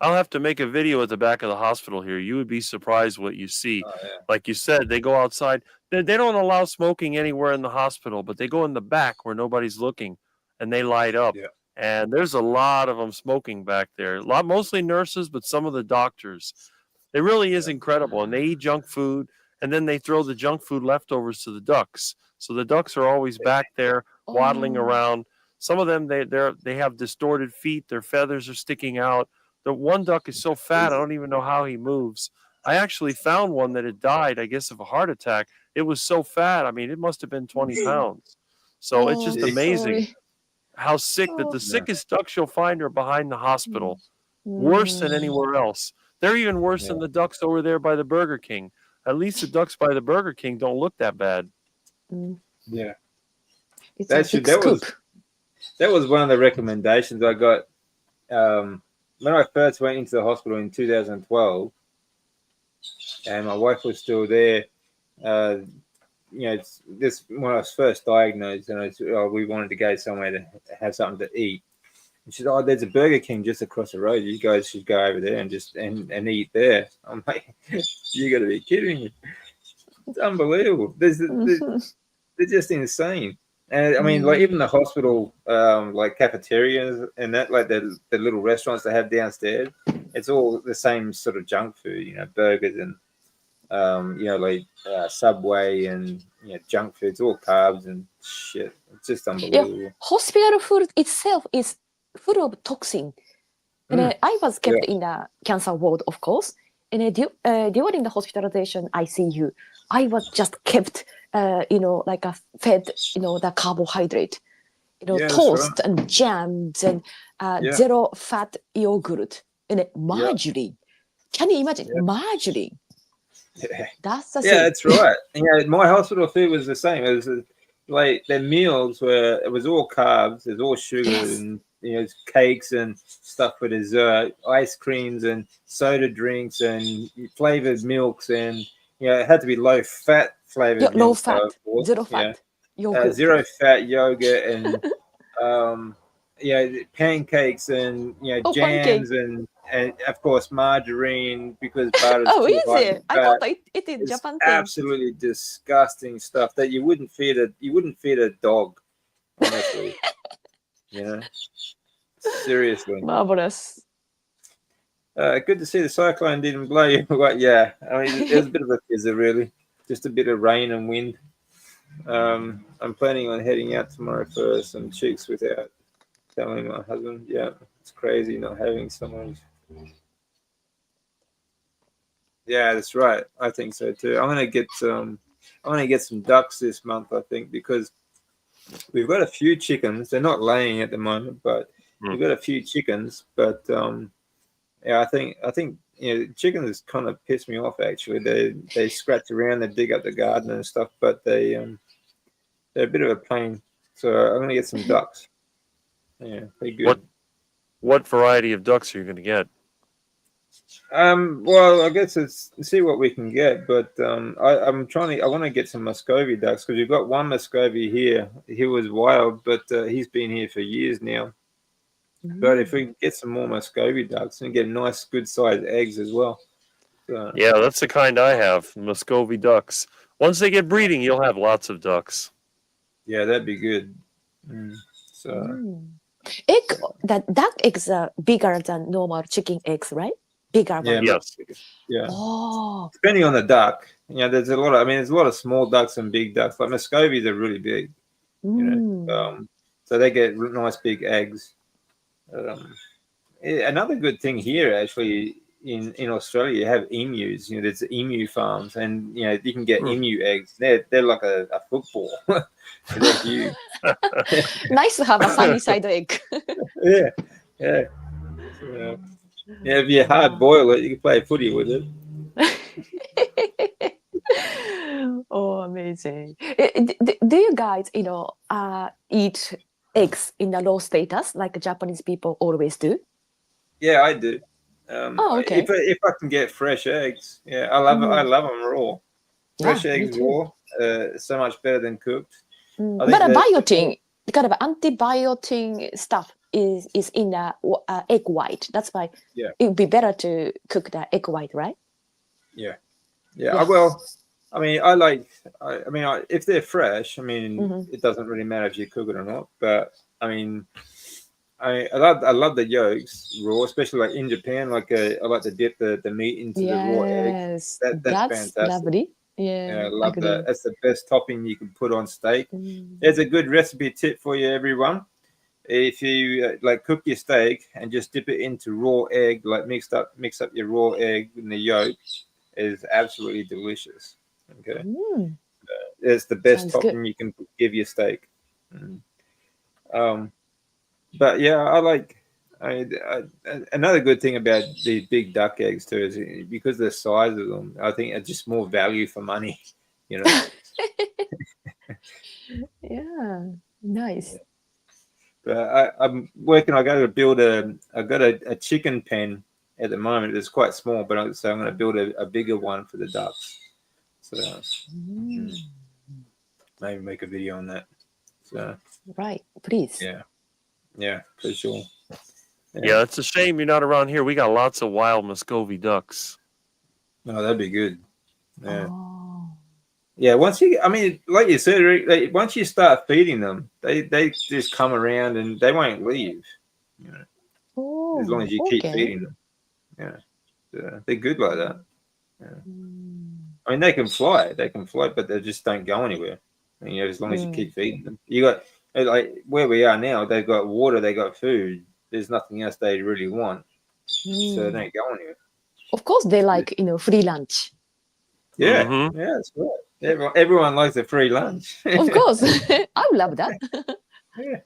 I'll have to make a video at the back of the hospital here. You would be surprised what you see. Oh, yeah. Like you said, they go outside. They don't allow smoking anywhere in the hospital, but they go in the back where nobody's looking, and they light up. Yeah. And there's a lot of them smoking back there. Mostly nurses, but some of the doctors. It really is incredible. And they eat junk food, and then they throw the junk food leftovers to the ducks. So the ducks are always back there waddling around. Some of them they have distorted feet. Their feathers are sticking out. The one duck is so fat, I don't even know how he moves. I actually found one that had died, I guess, of a heart attack. It was so fat. I mean, it must have been 20 pounds. So it's just amazing how sick that the sickest ducks you'll find are behind the hospital. Worse than anywhere else. They're even worse than the ducks over there by the Burger King. At least the ducks by the Burger King don't look that bad. Yeah. It's a big scoop. That was one of the recommendations I got when I first went into the hospital in 2012, and my wife was still there. It's this when I was first diagnosed, and we wanted to go somewhere to have something to eat. And she said, "Oh, there's a Burger King just across the road. You guys should go over there and just and eat there." I'm like, "You got to be kidding me! It's unbelievable. They're just insane." And I mean, like even the hospital, like cafeterias and that, like the little restaurants they have downstairs, it's all the same sort of junk food, burgers and like Subway and junk food. It's all carbs and shit. It's just unbelievable. Yeah, hospital food itself is full of toxin. And I was kept in the cancer ward, of course. And during the hospitalization ICU, I was just kept, like a fed, the carbohydrate, toast and jams and zero fat yogurt and margarine. Can you imagine margarine? Yeah. That's the thing. That's right. My hospital food was the same. It was like their meals it was all carbs, it was all sugar and cakes and stuff for dessert, ice creams and soda drinks and flavored milks, and it had to be low fat flavored low milk, fat, zero fat yogurt. Zero fat yogurt and pancakes and jams and of course margarine because butter is too high in fat. I thought it is Japan thing. Absolutely disgusting stuff that you wouldn't feed a dog, honestly. Seriously. Marvelous. Good to see the cyclone didn't blow you away. Yeah, I mean it was a bit of a fizzer, really. Just a bit of rain and wind. I'm planning on heading out tomorrow for some chicks without telling my husband. Yeah, it's crazy not having someone. Yeah, that's right. I think so too. I'm gonna get some ducks this month, I think, because we've got a few chickens. They're not laying at the moment, but we've got a few chickens. But I think chickens kind of piss me off. Actually, they scratch around, they dig up the garden and stuff, but they're a bit of a pain. So I'm gonna get some ducks. Yeah, they're good. What variety of ducks are you gonna get? Well, I guess it's see what we can get, but I want to get some Muscovy ducks because we've got one Muscovy here. He was wild, but he's been here for years now. But if we can get some more Muscovy ducks and get nice, good sized eggs as well. Yeah, that's the kind I have, Muscovy ducks. Once they get breeding, you'll have lots of ducks. Yeah, that'd be good. The duck eggs are bigger than normal chicken eggs, right? Bigger one. Yes. Yeah. Oh. Depending on the duck, there's a lot of small ducks and big ducks. Like Muscovies are really big. So they get nice big eggs. Another good thing here, actually, in Australia, you have emus. There's emu farms, and you can get emu eggs. They're like a football. They're huge. Nice to have a sunny side egg. Yeah. Yeah, if you hard boil it, you can play footy with it. Oh, amazing. Do you guys, eat eggs in a raw status like Japanese people always do? Yeah, I do. Oh, okay. If I can get fresh eggs, yeah, I love I love them raw. Fresh Yeah, me eggs too. raw, so much better than cooked. I But think a that biotin, kind of antibiotic stuff is in the egg white. That's why yeah, it would be better to cook the egg white, right? yeah. Yeah. Well, I mean, if they're fresh, I mean, Mhm. it doesn't really matter if you cook it or not. But I mean, I love the yolks raw, especially like in Japan. Like I like to dip the meat into the raw egg. Yes, That's that's fantastic. lovely. Yeah, Yeah, I love that. agree. That's the best topping you can put on steak. Mm. There's a good recipe tip for you, everyone. If you like cook your steak and just dip it into raw egg, like mix up your raw egg in the yolk, is absolutely delicious. Okay, Mm, it's the best sounds good. topping you can give your steak. Mm. Um, but yeah, another good thing about these big duck eggs too is because of the size of them. I think it's just more value for money. You know. Yeah, nice. But I'm working. I got a chicken pen at the moment. It's quite small, but so I'm going to build a bigger one for the ducks. So Mm, maybe make a video on that. So right, please. yeah, for sure. Yeah, it's a shame you're not around here. We got lots of wild Muscovy ducks. No, that'd be good. Yeah. Oh. Yeah, I mean, like you said, Rick, once you start feeding them, they just come around and they won't leave. You know, as long Oh, as you keep okay. feeding them. Yeah, so they're good like that. Yeah. Mm, I mean, they can fly, but they just don't go anywhere. And, as long as you mm, keep feeding them, you got like where we are now. They've got water, they got food. There's nothing else they really want, so they mm. don't go anywhere. Of course, they like, free lunch. Yeah, Mm-hmm. yeah, that's right. Everyone likes a free lunch. Of course, I would love that. Yeah,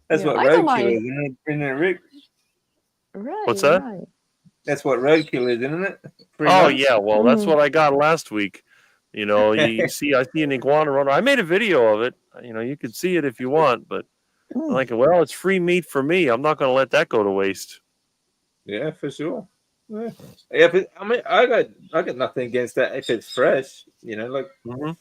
that's Yeah, what I don't roadkill is, mind. isn't it, Rick? What's Right, that? right. That's what roadkill is, isn't it? Free Oh lunch. yeah, well that's Mm, what I got last week. You see, I see an iguana runner. I made a video of it. You could see it if you want, but I'm mm. like, well, it's free meat for me. I'm not going to let that go to waste. Yeah, for sure. Yeah, but I mean, I got nothing against that if it's fresh. Like Hmm.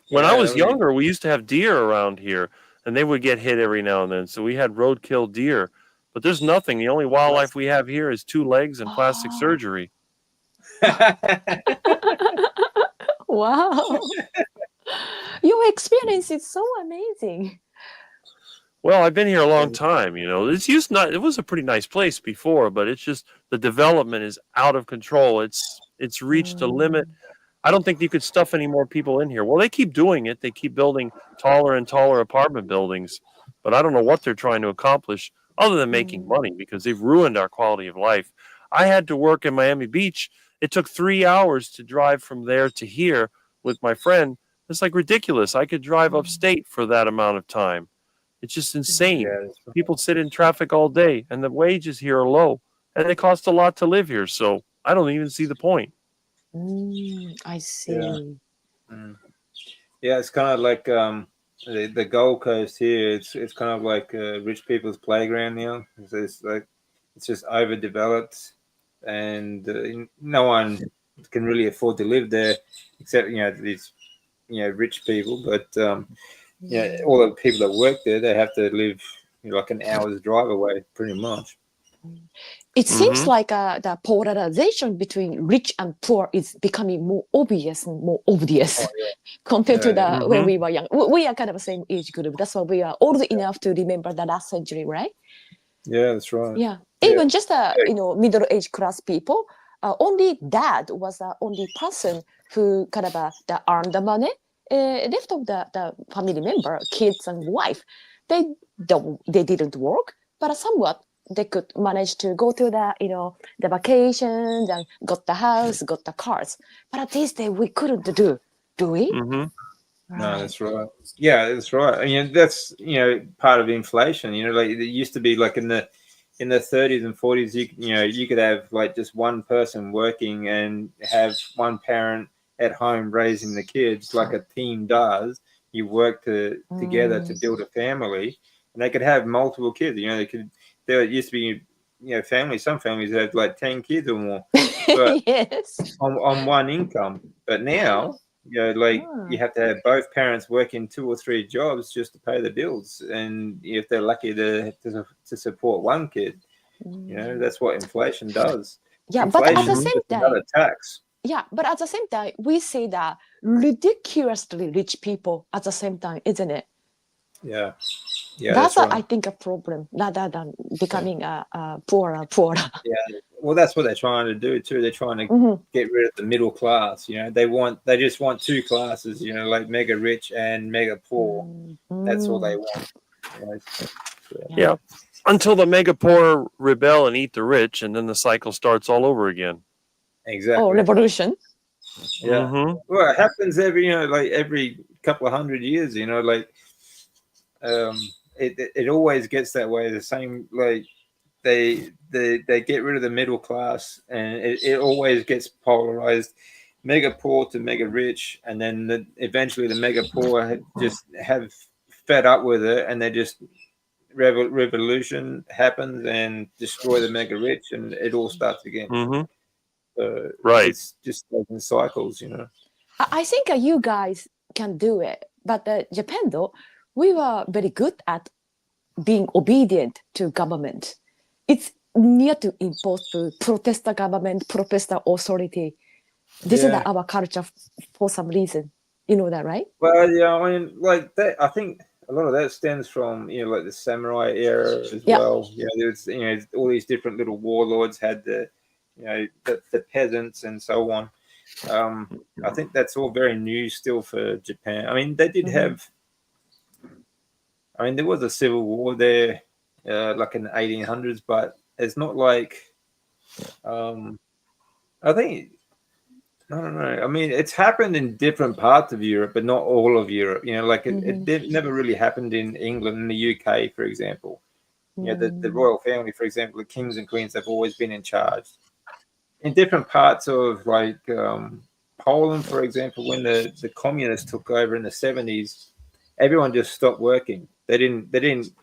When I I was mean, younger, we used to have deer around here, and they would get hit every now and then. So we had roadkill deer. But there's nothing. The only wildlife we have here is 2 legs and plastic Oh, surgery. wow. Your experience is so amazing. Well, I've been here a long time. It was a pretty nice place before, but it's just the development is out of control. It's reached a limit. Mm, I don't think you could stuff any more people in here. Well, they keep doing it. They keep building taller and taller apartment buildings, but I don't know what they're trying to accomplish other than making mm, money because they've ruined our quality of life. I had to work in Miami Beach. It took 3 hours to drive from there to here with my friend. It's like ridiculous. I could drive mm, upstate for that amount of time. It's just mm, insane. yeah, that's right. People sit in traffic all day, and the wages here are low, and they cost a lot to live here. So I don't even see the point. I Yeah. see. Mm. Yeah, it's kind of like the Gold Coast here. It's kind of like rich people's playground now. It's just overdeveloped, and no one can really afford to live there, except these rich people. But Mm, all the people that work there, they have to live like an hour's drive away, pretty much. mm. It seems Hmm. like the polarization between rich and poor is becoming more obvious and more obvious Oh compared to yeah, the when Hmm. we were young. We are kind of the same age group. That's why we are old enough to remember the last century, right? yeah, that's right. Yeah. Yeah, Even just middle age class people. Only dad was the only person who kind of earned the money. Left of the family member, kids and wife, they didn't work, but somewhat they could manage to go to the vacations and got the house, got the cars. But these days we couldn't do we? Hmm. no, Right. that's right. Yeah, that's right. That's part of inflation. Like it used to be like in the in the 30s and 40s, you could have like just one person working and have one parent at home raising the kids like a team does. You work together to build a family, and they could have multiple kids. There used to be, families. Some families had like 10 kids or more, but Yes. on one income. But now, you have to have both parents working 2 or 3 jobs just to pay the bills, and if they're lucky to support one kid, that's what inflation does. Yeah, but at Inflation the is same just time, another tax. yeah, but at the same time, we say that ridiculously rich people at the same time, isn't it? Yeah, That's right. I think a problem rather than becoming poorer. Yeah, well, that's what they're trying to do too. They're trying to get rid of the middle class. They just want 2 classes. Like mega rich and mega poor. That's all they want. Yeah, until the mega poor rebel and eat the rich, and then the cycle starts all over again. Exactly. Oh, revolution. Yeah. Well, it happens every couple of 100 years. It always gets that way. The same, like they get rid of the middle class, and it always gets polarized, mega poor to mega rich, and then eventually the mega poor just have fed up with it, and they just revolution happens and destroy the mega rich, and it all starts again. Right. It's just like in cycles. I think you guys can do it, but Japan though, we were very good at being obedient to government. It's near to imposed to protest the government, protest the authority. This is our culture for some reason. You know that, right? Well, yeah, I mean, like that. I think a lot of that stems from like the samurai era as well. There's all these different little warlords had the peasants and so on. I think that's all very new still for Japan. I mean, they did have. I mean, there was a civil war there, like in the 1800s, but it's not like. I think. I don't know. I mean, it's happened in different parts of Europe, but not all of Europe. It never really happened in England and the UK, for example. The royal family, for example, the kings and queens have always been in charge. In different parts of like Poland, for example, when the communists took over in the 70s, everyone just stopped working. They didn't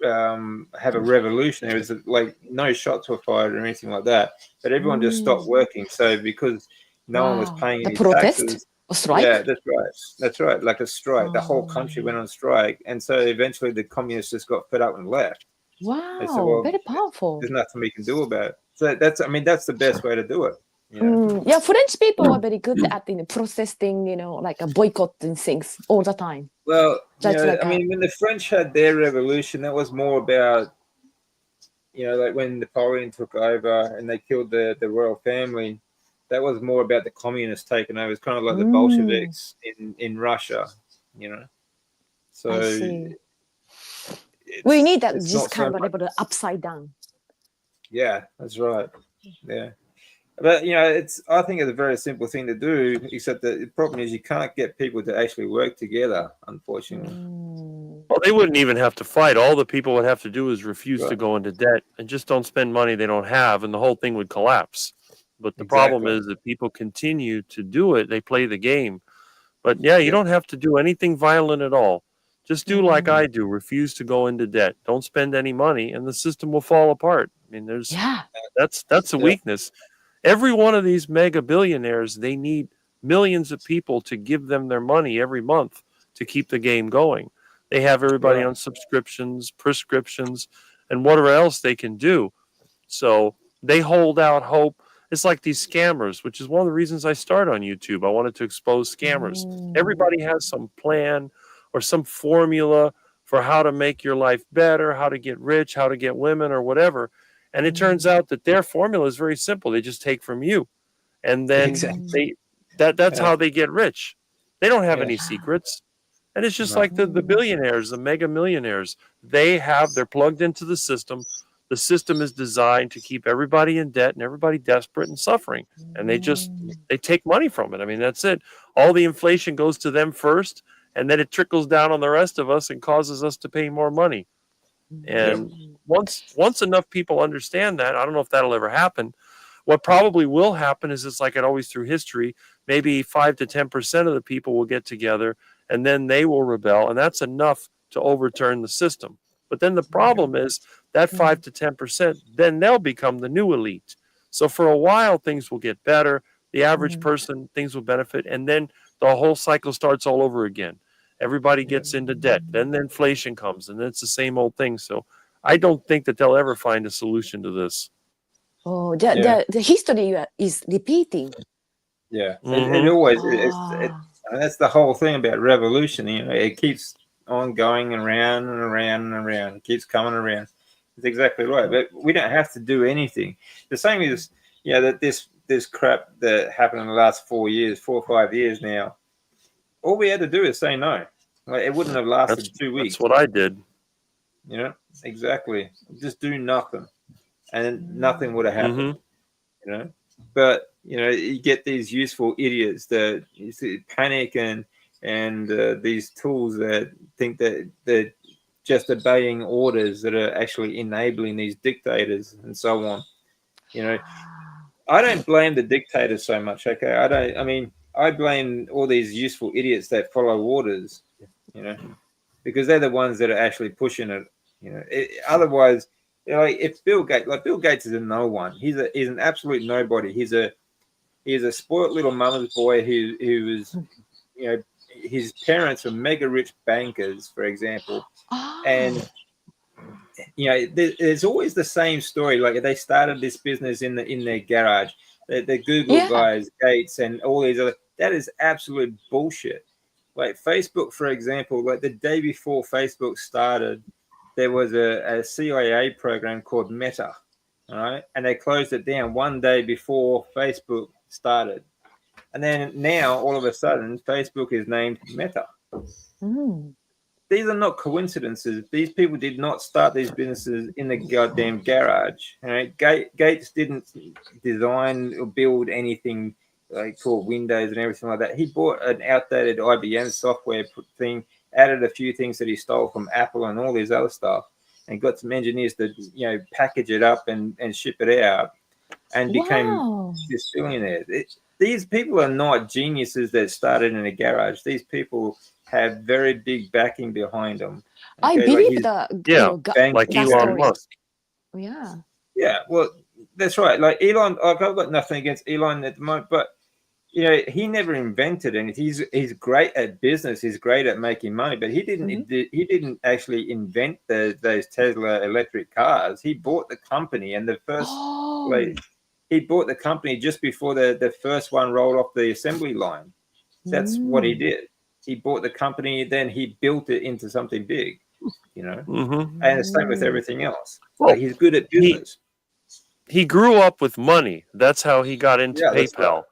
have a revolution. There was like no shots were fired or anything like that, but everyone just stopped working. So because no one was paying any taxes. A strike? Yeah, that's right. Like a strike. The whole country went on strike, and so eventually the communists just got fed up and left. Wow, They said, well, very powerful. There's nothing we can do about it. So that's the best way to do it. Yeah, French people are very good at protesting, like a boycotting things all the time. Well, I mean, when the French had their revolution, that was more about, like when Napoleon took over and they killed the royal family. That was more about the communists taking over. It's kind of like the Bolsheviks in Russia, So I see. We need that just kind of upside down. Yeah, that's right. Yeah. But I think it's a very simple thing to do, except that the problem is you can't get people to actually work together, unfortunately. Well, they wouldn't even have to fight. All the people would have to do is refuse to go into debt and just don't spend money they don't have, and the whole thing would collapse. But the problem is that people continue to do it. They play the game. But you don't have to do anything violent at all. Just do like I do. Refuse to go into debt. Don't spend any money, and the system will fall apart. I mean, that's a weakness. Every one of these mega billionaires, they need millions of people to give them their money every month to keep the game going. They have everybody on subscriptions, prescriptions, and whatever else they can do. So they hold out hope. It's like these scammers, which is one of the reasons I started on YouTube. I wanted to expose scammers. Everybody has some plan or some formula for how to make your life better, how to get rich, how to get women or whatever. And it turns out that their formula is very simple. They just take from you. And then that's how they get rich. They don't have any secrets. And it's just like the billionaires, the mega millionaires. They're plugged into the system. The system is designed to keep everybody in debt and everybody desperate and suffering. And they take money from it. I mean, that's it. All the inflation goes to them first, and then it trickles down on the rest of us and causes us to pay more money. And once enough people understand that, I don't know if that'll ever happen. What probably will happen is it's like it always through history. Maybe 5 to 10% of the people will get together, and then they will rebel, and that's enough to overturn the system. But then the problem is that 5 to 10%, then they'll become the new elite. So for a while, things will get better. The average person, things will benefit, and then the whole cycle starts all over again. Everybody gets into debt. Then the inflation comes, and then it's the same old thing. So I don't think that they'll ever find a solution to this. Oh, the history is repeating. Yeah, it always and that's the whole thing about revolution. You know, it keeps on going around and around and around. It keeps coming around. It's exactly right. But we don't have to do anything. The same is, that this crap that happened in the last 4 or 5 years now. All we had to do is say no. Like, it wouldn't have lasted 2 weeks. That's what I did. Exactly. Just do nothing, and nothing would have happened. But you get these useful idiots that panic and these tools that think that they're just obeying orders that are actually enabling these dictators and so on. I don't blame the dictators so much. Okay, I blame all these useful idiots that follow orders. Because they're the ones that are actually pushing it. Otherwise, if Bill Gates is a no one. He's an absolute nobody. He's a spoiled little mama's boy who was, his parents were mega rich bankers, for example, and there's always the same story. Like, they started this business in their garage. The Google guys, Gates, and all these other. That is absolute bullshit. Like Facebook, for example, like the day before Facebook started, there was a CIA program called Meta, all right? And they closed it down one day before Facebook started. And then now, all of a sudden, Facebook is named Meta. These are not coincidences. These people did not start these businesses in the goddamn garage. All right? Gates didn't design or build anything like called Windows and everything like that. He bought an outdated IBM software thing, added a few things that he stole from Apple and all this other stuff, and got some engineers to package it up and ship it out, and became this billionaire. These people are not geniuses that started in a garage. These people have very big backing behind them. Okay? I believe like Elon Musk. Yeah, well, that's right. Like Elon, I've got nothing against Elon at the moment, but he never invented anything. He's great at business. He's great at making money, but he didn't actually invent those Tesla electric cars. He bought the company, and the first he bought the company just before the first one rolled off the assembly line. That's what he did. He bought the company, then he built it into something big. And the same with everything else. Well, he's good at business. He grew up with money. That's how he got into PayPal.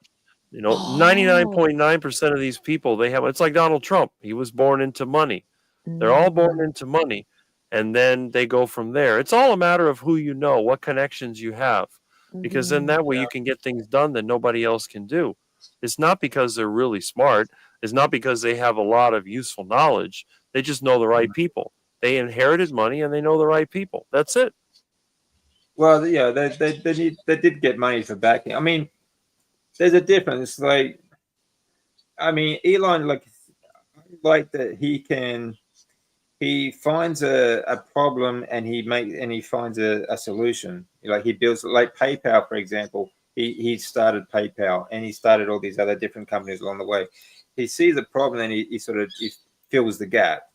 99.9% of these people, it's like Donald Trump. He was born into money. They're all born into money, and then they go from there. It's all a matter of who you know, what connections you have, because then that way you can get things done that nobody else can do. It's not because they're really smart. It's not because they have a lot of useful knowledge. They just know the right people. They inherited money, and they know the right people. That's it. Well, they did get money for backing. I mean, there's a difference. Like, I mean, Elon, like that he finds a problem and he finds a solution. Like, he builds, like PayPal, for example. He started PayPal, and he started all these other different companies along the way. He sees a problem and he fills the gap.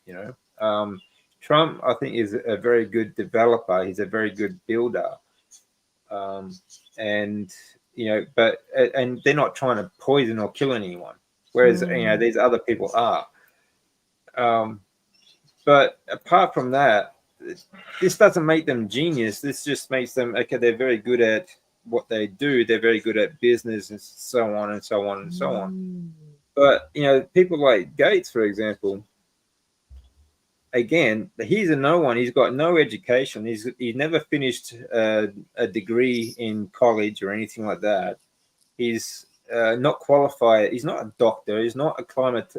Trump, I think, is a very good developer. He's a very good builder, and they're not trying to poison or kill anyone, whereas these other people are. But apart from that, this doesn't make them genius. This just makes them they're very good at what they do. They're very good at business and so on and so on and so on. But people like Gates, for example. Again, he's a no one. He's got no education. He's never finished a degree in college or anything like that. He's not qualified. He's not a doctor. He's not a climate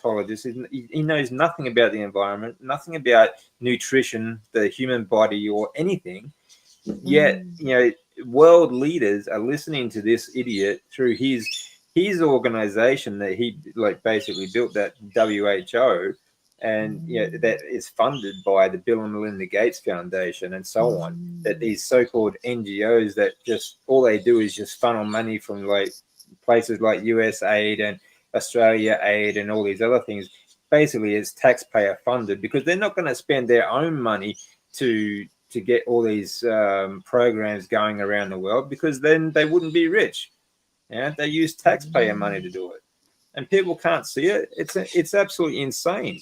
He knows nothing about the environment, nothing about nutrition, the human body, or anything. Yet, world leaders are listening to this idiot through his organization that he basically built, that WHO, and that is funded by the Bill and Melinda Gates Foundation and so on. That these so-called NGOs that just all they do is just funnel money from places like USAID and Australia Aid and all these other things. Basically, it's taxpayer funded, because they're not going to spend their own money to get all these programs going around the world, because then they wouldn't be rich. They use taxpayer money to do it, and people can't see it. It's absolutely insane.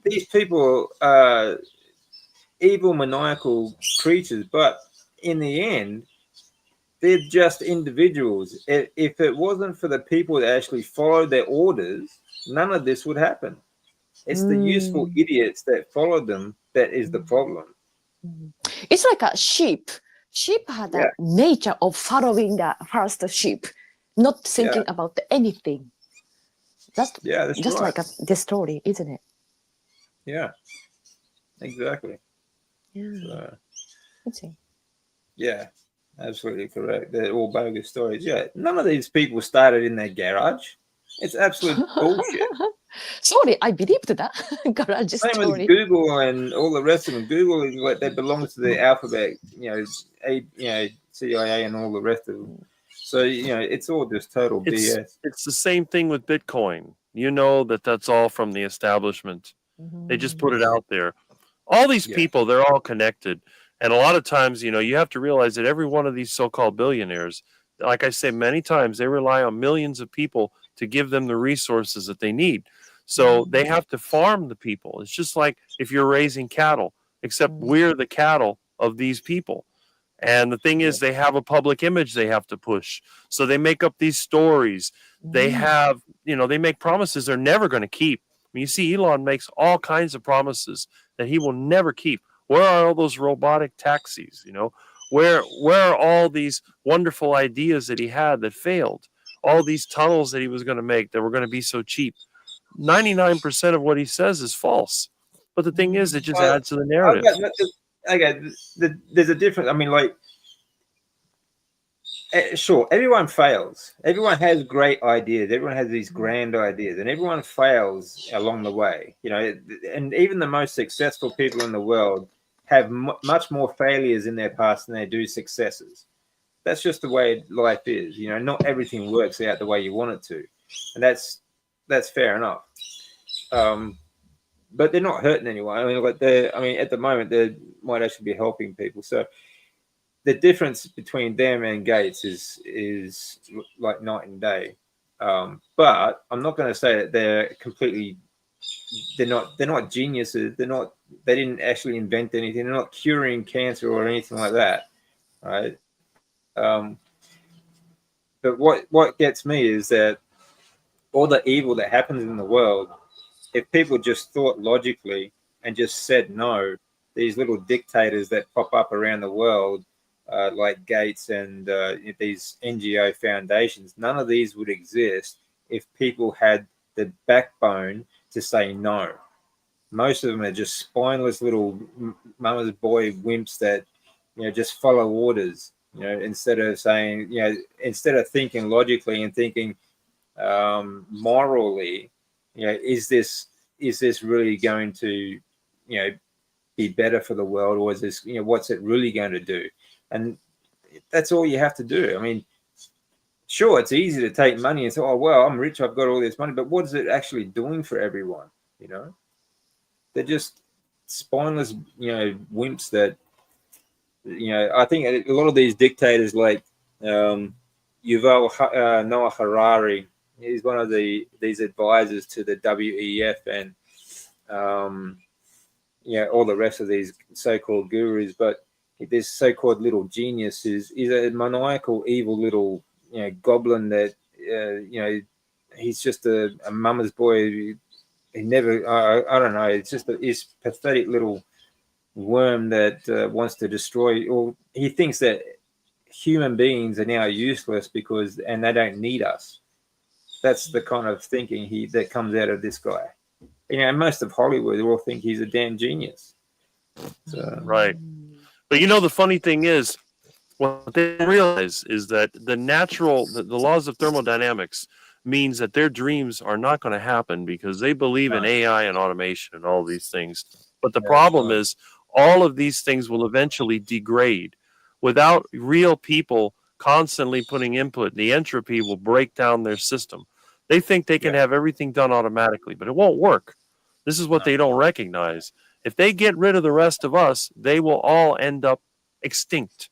These people are evil, maniacal creatures, but in the end, they're just individuals. If it wasn't for the people that actually followed their orders, none of this would happen. It's the useful idiots that followed them that is the problem. It's like a sheep. Sheep had a nature of following the first sheep, not thinking about anything. That's just right. like the story, isn't it? Yeah, exactly. Yeah. So, yeah, absolutely correct. They're all bogus stories. Yeah, none of these people started in their garage. It's absolute bullshit. Sorry, I believed that garage Same story. with Google and all the rest of them. Google is that belongs to the alphabet, CIA and all the rest of them. So it's all just total BS. It's the same thing with Bitcoin. That's all from the establishment. They just put it out there. All these people, they're all connected. And a lot of times, you have to realize that every one of these so-called billionaires, like I say many times, they rely on millions of people to give them the resources that they need. So they have to farm the people. It's just like if you're raising cattle, except we're the cattle of these people. And the thing is, they have a public image they have to push. So they make up these stories. They have, they make promises they're never going to keep. I mean, you see, Elon makes all kinds of promises that he will never keep. Where are all those robotic taxis? Where are all these wonderful ideas that he had that failed? All these tunnels that he was going to make that were going to be so cheap. 99% of what he says is false. But the thing is, it just adds to the narrative. There's a difference. I mean, sure, everyone fails. Everyone has great ideas. Everyone has these grand ideas, and everyone fails along the way. And even the most successful people in the world have much more failures in their past than they do successes. That's just the way life is. Not everything works out the way you want it to, and that's fair enough. But they're not hurting anyone. At the moment, they might actually be helping people. So the difference between them and Gates is like night and day. But I'm not going to say that they're not geniuses. They didn't actually invent anything. They're not curing cancer or anything like that, right? But what gets me is that all the evil that happens in the world, if people just thought logically and just said no, these little dictators that pop up around the world, like Gates and these NGO foundations, none of these would exist if people had the backbone to say no. Most of them are just spineless little mama's boy wimps that just follow orders. Instead of saying, instead of thinking logically and thinking morally, is this really going to be better for the world, or is this what's it really going to do? And that's all you have to do. I mean, sure, it's easy to take money and say, oh well, I'm rich, I've got all this money, but what is it actually doing for everyone? They're just spineless wimps that I think a lot of these dictators like Yuval Noah Harari. He's one of these advisors to the WEF and all the rest of these so-called gurus. But this so-called little genius is a maniacal, evil little goblin that he's just a mama's boy. He never I don't know. It's just this pathetic little worm that wants to destroy. Or he thinks that human beings are now useless and they don't need us. That's the kind of thinking that comes out of this guy. You know, most of Hollywood all think he's a damn genius. So. Right. But the funny thing is, what they realize is that the laws of thermodynamics means that their dreams are not going to happen because they believe in AI and automation and all these things. But the problem is all of these things will eventually degrade. Without real people constantly putting input, the entropy will break down their system. They think they can have everything done automatically, but it won't work. This is what they don't recognize. If they get rid of the rest of us, they will all end up extinct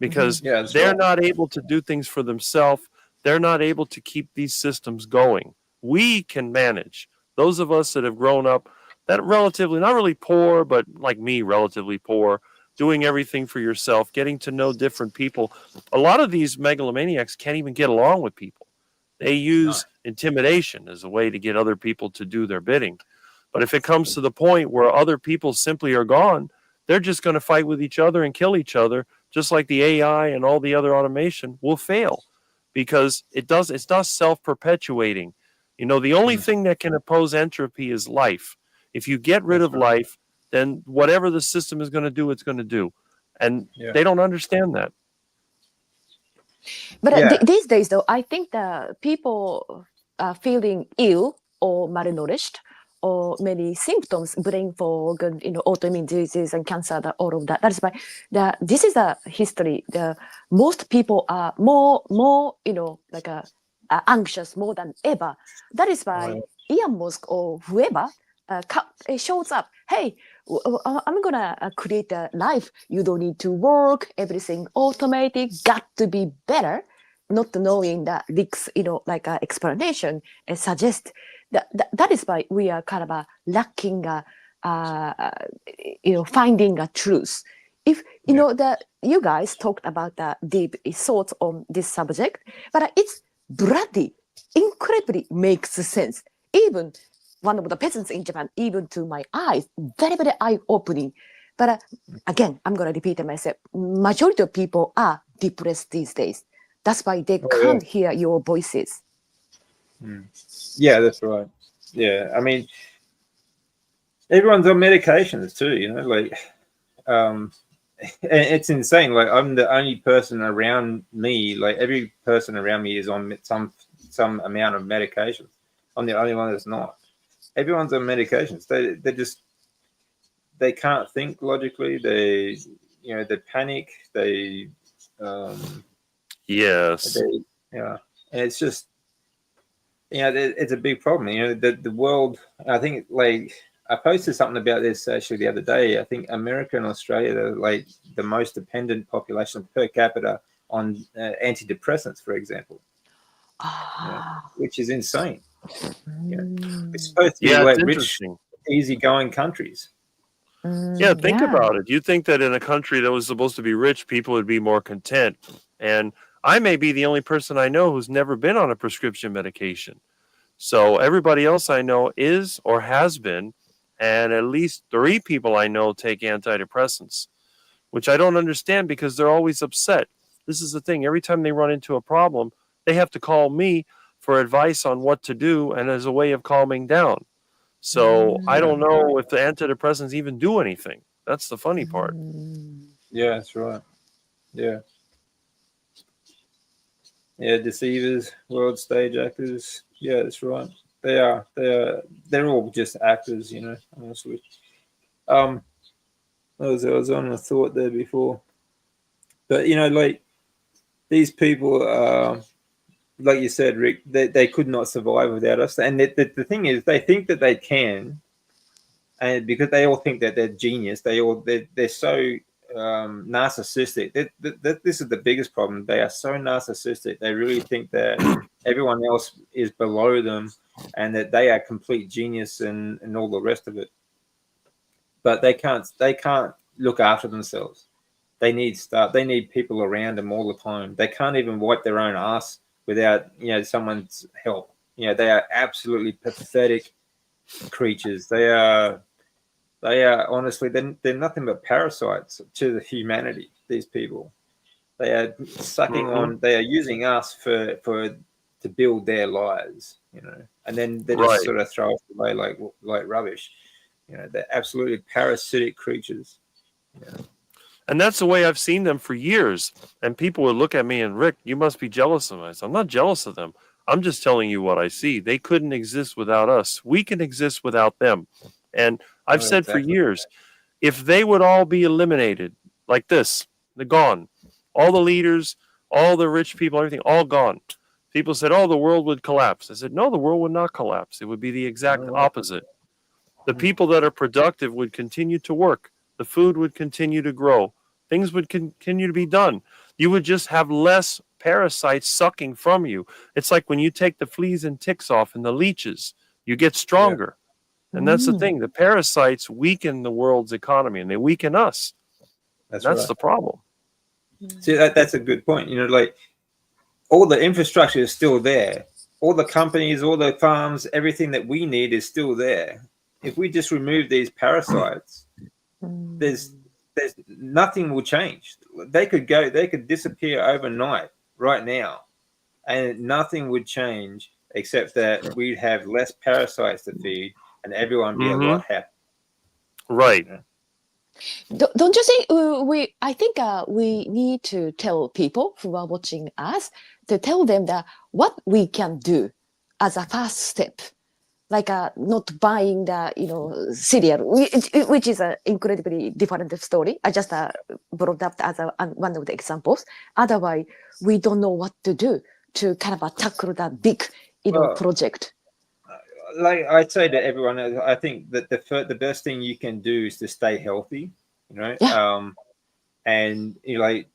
because they're not able to do things for themselves. They're not able to keep these systems going. We can manage. Those of us that have grown up that relatively, not really poor, but like me, relatively poor, doing everything for yourself, getting to know different people. A lot of these megalomaniacs can't even get along with people. They use intimidation as a way to get other people to do their bidding. But if it comes to the point where other people simply are gone, they're just going to fight with each other and kill each other, just like the AI and all the other automation will fail because it's not self-perpetuating. The only thing that can oppose entropy is life. If you get rid of life, then whatever the system is going to do, it's going to do. And they don't understand that. But these days, though, I think the people are feeling ill or malnourished or many symptoms, brain fog, and autoimmune diseases and cancer, all of that. That's why this is a history. Most people are more anxious more than ever. That is why Elon Musk or whoever shows up. Hey, I'm gonna create a life. You don't need to work. Everything automated. Got to be better. Not knowing that Rick's explanation suggests that is why we are kind of lacking finding a truth. If that you guys talked about the deep thoughts on this subject, but it's bloody, incredibly makes sense. Even one of the peasants in Japan, even to my eyes, very, very eye-opening. But again, I'm going to repeat myself. Majority of people are depressed these days. That's why they can't hear your voices. Yeah, that's right. Yeah, I mean, everyone's on medications too. And it's insane. Like I'm the only person around me. Like every person around me is on some amount of medication. I'm the only one that's not. Everyone's on medications. They can't think logically. They panic. Yes. And it's just, it's a big problem. The world, I think, I posted something about this actually the other day. I think America and Australia are the most dependent population per capita on antidepressants, for example, which is insane. It's supposed to be rich, easygoing countries. Think about it. You'd think that in a country that was supposed to be rich, people would be more content. And I may be the only person I know who's never been on a prescription medication. So everybody else I know is or has been, and at least 3 people I know take antidepressants, which I don't understand because they're always upset. This is the thing. Every time they run into a problem, they have to call me for advice on what to do and as a way of calming down. So I don't know if the antidepressants even do anything. That's the funny part. Yeah, that's right. Yeah. Yeah, deceivers, world stage actors. Yeah, that's right. They're all just actors, honestly. I was on a thought there before. But these people, like you said, Rick, they could not survive without us. And the thing is, they think that they can, and because they all think that they're genius, they're so narcissistic. This is the biggest problem. They are so narcissistic. They really think that everyone else is below them, and that they are complete genius and all the rest of it. But they can't look after themselves. They need people around them all the time. They can't even wipe their own ass without someone's help. They are absolutely pathetic creatures. They are honestly, they're nothing but parasites to the humanity. These people, they are sucking on. They are using us to build their lives, and then they just sort of throw us away like rubbish. They're absolutely parasitic creatures. And that's the way I've seen them for years. And people would look at me and, Rick, you must be jealous of them. I said, I'm not jealous of them. I'm just telling you what I see. They couldn't exist without us. We can exist without them. And I've said for years, if they would all be eliminated like this, they're gone. All the leaders, all the rich people, everything, all gone. People said, oh, the world would collapse. I said, no, the world would not collapse. It would be the exact opposite. The people that are productive would continue to work. The food would continue to grow. Things would continue to be done. You would just have less parasites sucking from you. It's like when you take the fleas and ticks off and the leeches, you get stronger. Yeah. And that's the thing. The parasites weaken the world's economy and they weaken us. That's right. The problem. See, that's a good point. Like all the infrastructure is still there. All the companies, all the farms, everything that we need is still there. If we just remove these parasites, there's nothing will change. They could disappear overnight right now, and nothing would change except that we'd have less parasites to feed and everyone be a lot happier. Right. Don't you think I think we need to tell people who are watching us to tell them that what we can do as a first step, like not buying the cereal, which is an incredibly different story. I just brought up as one of the examples. Otherwise, we don't know what to do to kind of tackle that big project. Like I'd say to everyone, I think that the best thing you can do is to stay healthy, Yeah. And like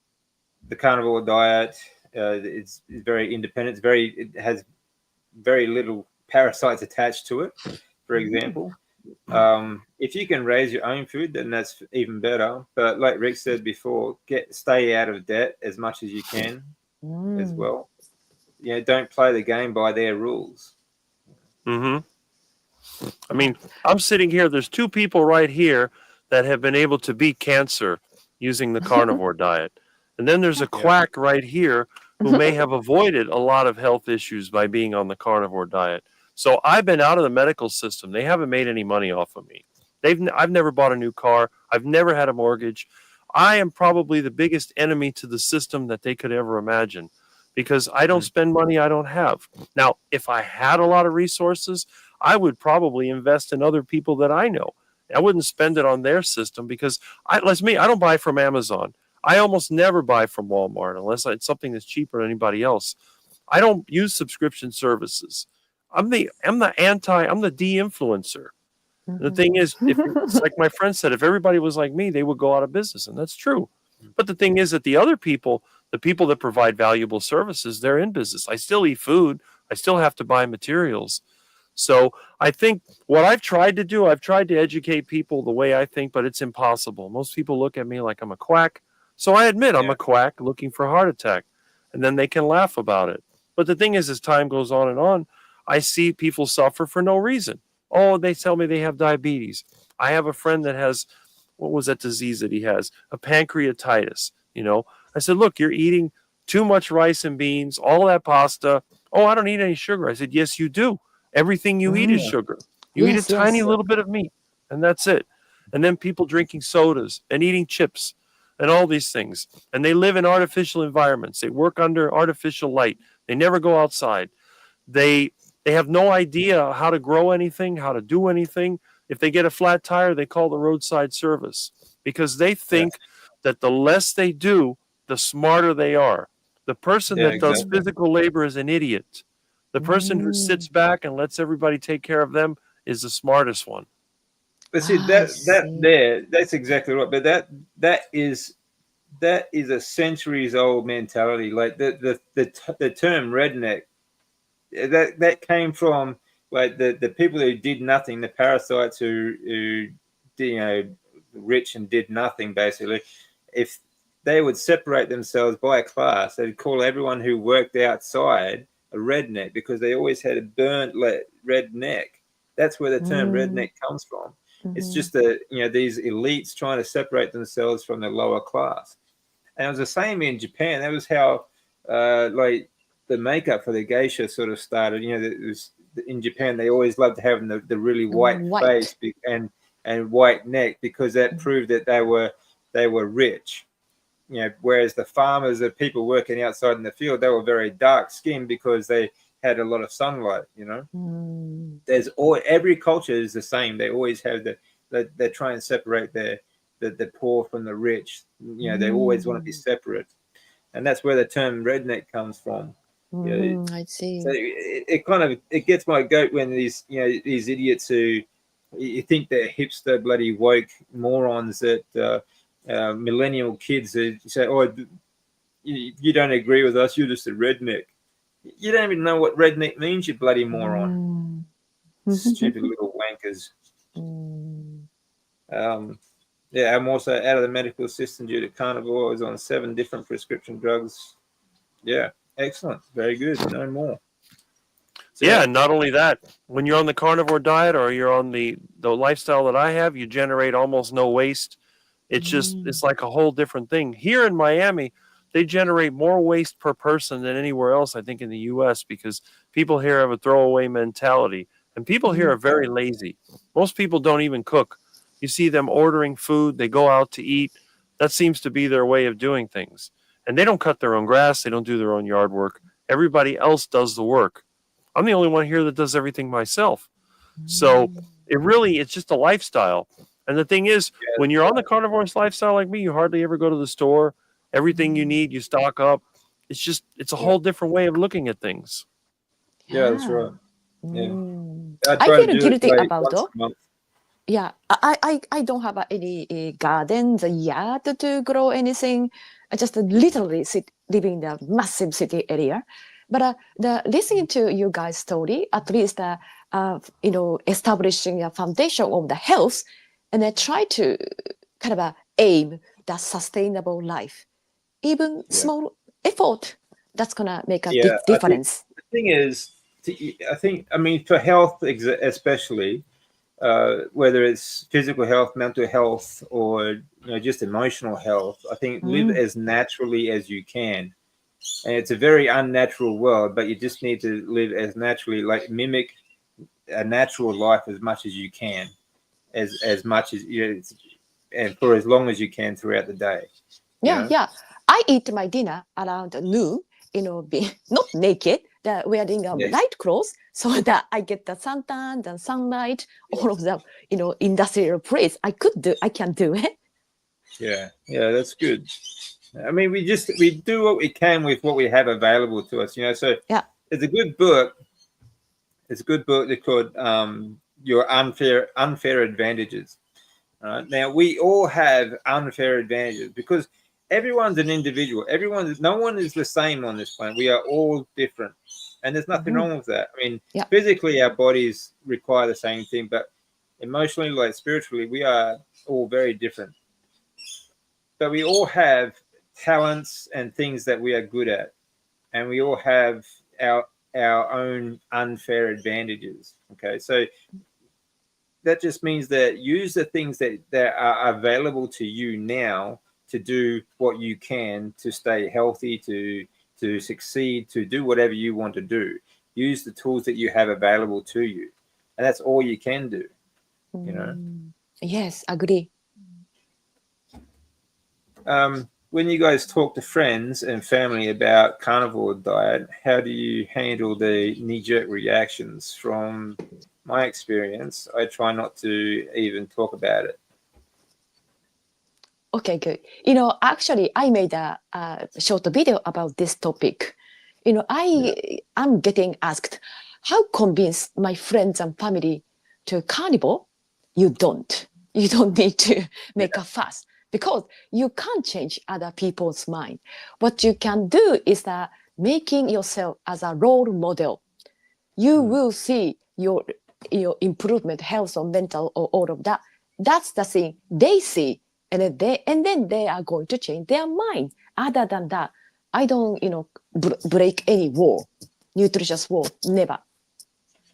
the carnivore diet, it's very independent. It has very little parasites attached to it, for example. If you can raise your own food, then that's even better. But like Rick said before, stay out of debt as much as you can as well. Don't play the game by their rules. I mean, I'm sitting here. There's two people right here that have been able to beat cancer using the carnivore diet. And then there's a quack right here who may have avoided a lot of health issues by being on the carnivore diet. So I've been out of the medical system. They haven't made any money off of me. I've never bought a new car. I've never had a mortgage. I am probably the biggest enemy to the system that they could ever imagine because I don't spend money I don't have. Now, if I had a lot of resources, I would probably invest in other people that I know. I wouldn't spend it on their system because I don't buy from Amazon. I almost never buy from Walmart unless it's something that's cheaper than anybody else. I don't use subscription services. I'm the de-influencer. The thing is, it's like my friend said, if everybody was like me, they would go out of business, and that's true. But the thing is that the other people, the people that provide valuable services, they're in business. I still eat food. I still have to buy materials. So I think what I've tried to do, I've tried to educate people the way I think, but it's impossible. Most people look at me like I'm a quack. So I admit I'm a quack looking for a heart attack, and then they can laugh about it. But the thing is, as time goes on, I see people suffer for no reason. Oh, they tell me they have diabetes. I have a friend that has, what was that disease that he has? A pancreatitis, I said, look, you're eating too much rice and beans, all that pasta. Oh, I don't eat any sugar. I said, yes, you do. Everything you eat is sugar. You eat a tiny little bit of meat, and that's it. And then people drinking sodas and eating chips and all these things. And they live in artificial environments. They work under artificial light. They never go outside. They have no idea how to grow anything, how to do anything. If they get a flat tire, they call the roadside service because they think that the less they do, the smarter they are. The person that does physical labor is an idiot. The person who sits back and lets everybody take care of them is the smartest one. But see, that's exactly right. But that is a centuries old mentality. Like the term redneck, that came from like the people who did nothing, the parasites who rich and did nothing basically. If they would separate themselves by a class, they'd call everyone who worked outside a redneck because they always had a burnt red neck. That's where the term redneck comes from. It's just these elites trying to separate themselves from the lower class. And it was the same in Japan. That was how the makeup for the geisha sort of started. You know, it was in Japan. They always loved having the really white face and white neck, because that proved that they were rich. You know, whereas the farmers, the people working outside in the field, they were very dark skinned because they had a lot of sunlight. You know, every culture is the same. They always have they try and separate the poor from the rich. You know, they always want to be separate, and that's where the term redneck comes from. You know, I see. so it gets my goat when these idiots who you think they're hipster bloody woke morons that millennial kids who say, oh, you don't agree with us, you're just a redneck. You don't even know what redneck means, you bloody moron. Stupid little wankers. I'm also out of the medical system due to carnivore. I was on 7 different prescription drugs. Yeah, excellent. Very good. No more. So, yeah, and not only that, when you're on the carnivore diet or you're on the lifestyle that I have, you generate almost no waste. It's it's like a whole different thing. Here in Miami, they generate more waste per person than anywhere else, I think, in the U.S., because people here have a throwaway mentality. And people here are very lazy. Most people don't even cook. You see them ordering food. They go out to eat. That seems to be their way of doing things. And they don't cut their own grass. They don't do their own yard work. Everybody else does the work. I'm the only one here that does everything myself. So it's just a lifestyle. And the thing is, when you're on the carnivorous lifestyle like me, you hardly ever go to the store. Everything you need, you stock up. It's a whole different way of looking at things. Yeah, that's right. Yeah. I feel guilty about it. Yeah, I don't have any gardens, a yard to grow anything. I just literally living in the massive city area. But listening to you guys' story, at least establishing a foundation of the health, and I try to kind of aim that sustainable life. Even small effort, that's gonna make a big difference. The thing is, I mean, for health especially, whether it's physical health, mental health, or just emotional health, I think live as naturally as you can. And it's a very unnatural world, but you just need to live as naturally, like mimic a natural life as much as you can, as much as and for as long as you can throughout the day. Yeah. I eat my dinner around noon, not naked, wearing light clothes, so that I get the suntan, the sunlight, all of the industrial praise. I can do it. Yeah, that's good. I mean, we do what we can with what we have available to us, So it's a good book. It's a good book. They're called Your Unfair Advantages. Now we all have unfair advantages because everyone's an individual. No one is the same on this planet. We are all different, and there's nothing wrong with that. I mean, physically our bodies require the same thing, but emotionally, like spiritually, we are all very different. But we all have talents and things that we are good at, and we all have our own unfair advantages. Okay, so that just means that use the things that are available to you now to do what you can to stay healthy, to succeed, to do whatever you want to do. Use the tools that you have available to you, and that's all you can do. Yes, agree. When you guys talk to friends and family about carnivore diet, how do you handle the knee-jerk reactions? From my experience, I try not to even talk about it. Okay, good. Actually, I made a short video about this topic. I'm getting asked, how convince my friends and family to carnivore? You don't need to make a fuss, because you can't change other people's mind. What you can do is that making yourself as a role model. You will see your improvement, health or mental or all of that. That's the thing they see, and then they are going to change their mind. Other than that, I don't break any wall, nutritious wall, never.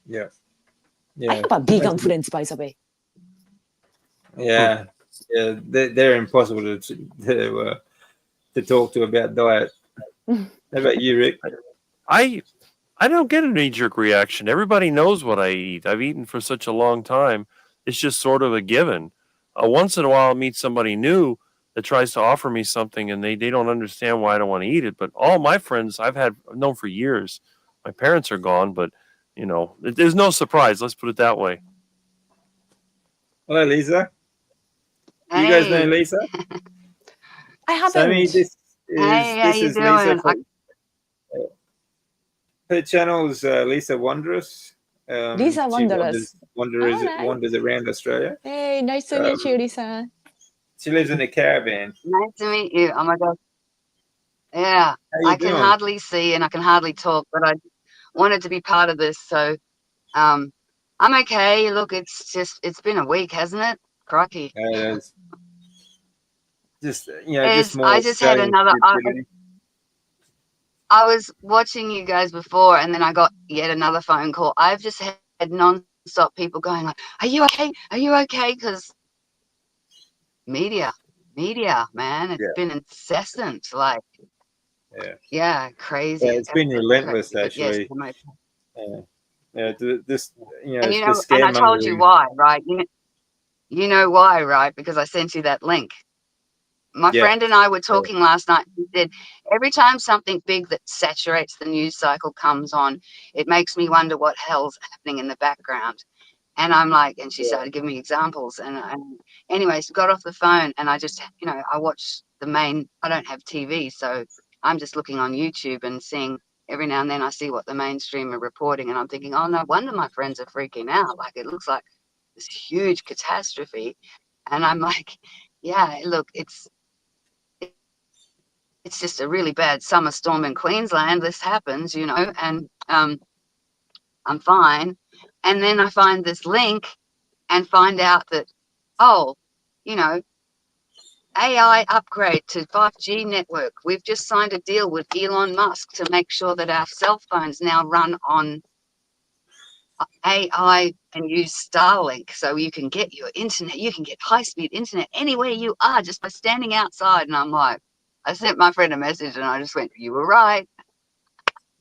Yeah. I have a vegan friends, by the way. Yeah, they're impossible to talk to about diet. How about you, Rick? I don't get a knee-jerk reaction. Everybody knows what I eat. I've eaten for such a long time. It's just sort of a given. Once in a while, I'll meet somebody new that tries to offer me something, and they don't understand why I don't want to eat it. But all my friends I've known for years. My parents are gone, but there's no surprise. Let's put it that way. Hello, Lisa. You guys know Hey, Lisa? I Sammy, haven't. hey, how this you is Lisa doing? from her channel's Lisa Wondrous. Lisa She Wondrous. Alright. wanders around Australia. Hey, nice to meet you, Lisa. She lives in a caravan. Nice to meet you. Oh my God. Yeah, How you I can doing? hardly see and I can hardly talk, but I wanted to be part of this. So, I'm okay. Look, it's been a week, hasn't it? Crikey. It's just just more I just had Australian another. stupidity. I was watching you guys before, and then I got yet another phone call. I've just had non-stop people going like, "Are you okay? Are you okay?" Because media, man, it's been incessant. Like, Yeah, crazy. it's been relentless Crazy. But yes, actually. I'm okay. This And the and I told you scaremongering. why, right? You know why, right? Because I sent you that link. My friend and I were talking last night. He said, every time something big that saturates the news cycle comes on, it makes me wonder what hell's happening in the background. And I'm like, and she started giving me examples. And anyways, got off the phone and I just, I watch the main, I don't have TV. So I'm just looking on YouTube and seeing every now and then I see what the mainstream are reporting. And I'm thinking, oh, no wonder my friends are freaking out. Like, it looks like this huge catastrophe. And I'm like, yeah, look, it's just a really bad summer storm in Queensland. This happens, and I'm fine. And then I find this link and find out that, oh, AI upgrade to 5G network. We've just signed a deal with Elon Musk to make sure that our cell phones now run on AI and use Starlink, so you can get your internet, you can get high-speed internet anywhere you are just by standing outside. And I'm like, I sent my friend a message and I just went, you were right.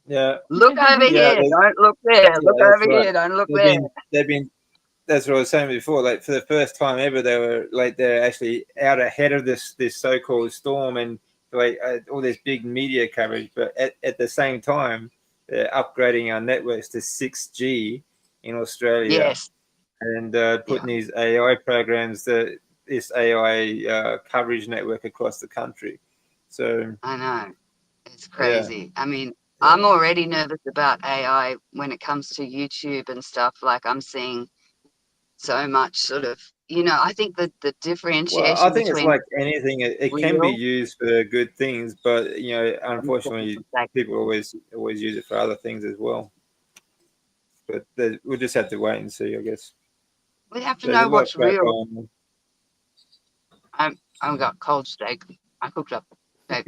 Yeah. Look over Yeah. here, don't look there. Look That's over right. here, don't look there. They've been. That's what I was saying before. Like for the first time ever, they're actually out ahead of this so-called storm and like all this big media coverage. But at the same time, they're upgrading our networks to 6G in Australia Yes. and putting these AI programs, this AI coverage network across the country. So I know. It's crazy. I mean, I'm already nervous about AI when it comes to YouTube and stuff. Like, I'm seeing so much sort of, I think that the differentiation well, I think it's between like anything. It can be real used for good things, but unfortunately, like, people always use it for other things as well. But we'll just have to wait and see, I guess. we have to There's a know lot what's back real. on. I've got cold steak. I cooked up steak.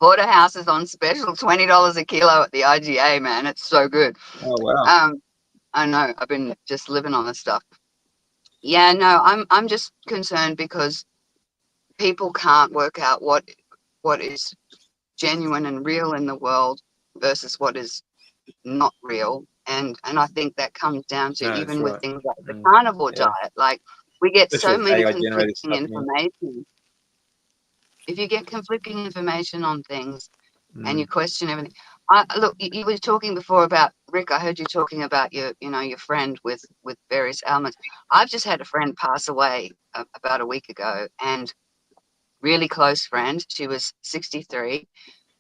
Porterhouse is on special, $20 a kilo at the IGA, man. It's so good. Oh wow. I know. I've been just living on this stuff. Yeah, no, I'm just concerned because people can't work out what is genuine and real in the world versus what is not real. And I think that comes down to No, that's even with right. things like the carnivore diet. Like, we get Especially so with many AI generated conflicting stuff. information. If you get conflicting information on things and you question everything, look, you were talking before about Rick. I heard you talking about your friend with various ailments. I've just had a friend pass away about a week ago, and really close friend. She was 63.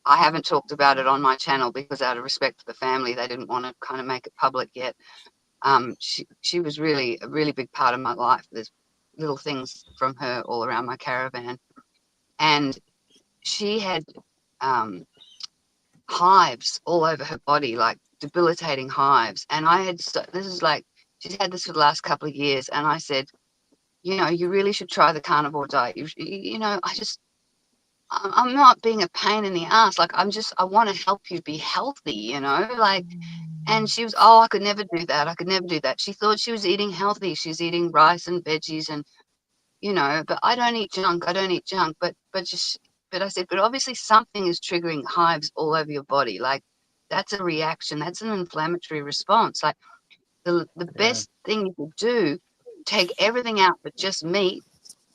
I haven't talked about it on my channel because out of respect for the family, they didn't want to kind of make it public yet. She was really a really big part of my life. There's little things from her all around my caravan, and she had hives all over her body, like debilitating hives. And I had this is like she's had this for the last couple of years, and I said, you really should try the carnivore diet. I'm not being a pain in the ass. Like, I want to help you be healthy, like. And she was, oh, I could never do that. I could never do that. She thought she was eating healthy. She's eating rice and veggies and, but I don't eat junk. I don't eat junk. But just, but I said, but obviously something is triggering hives all over your body. Like that's a reaction. That's an inflammatory response. Like the best thing you could do, take everything out but just meat.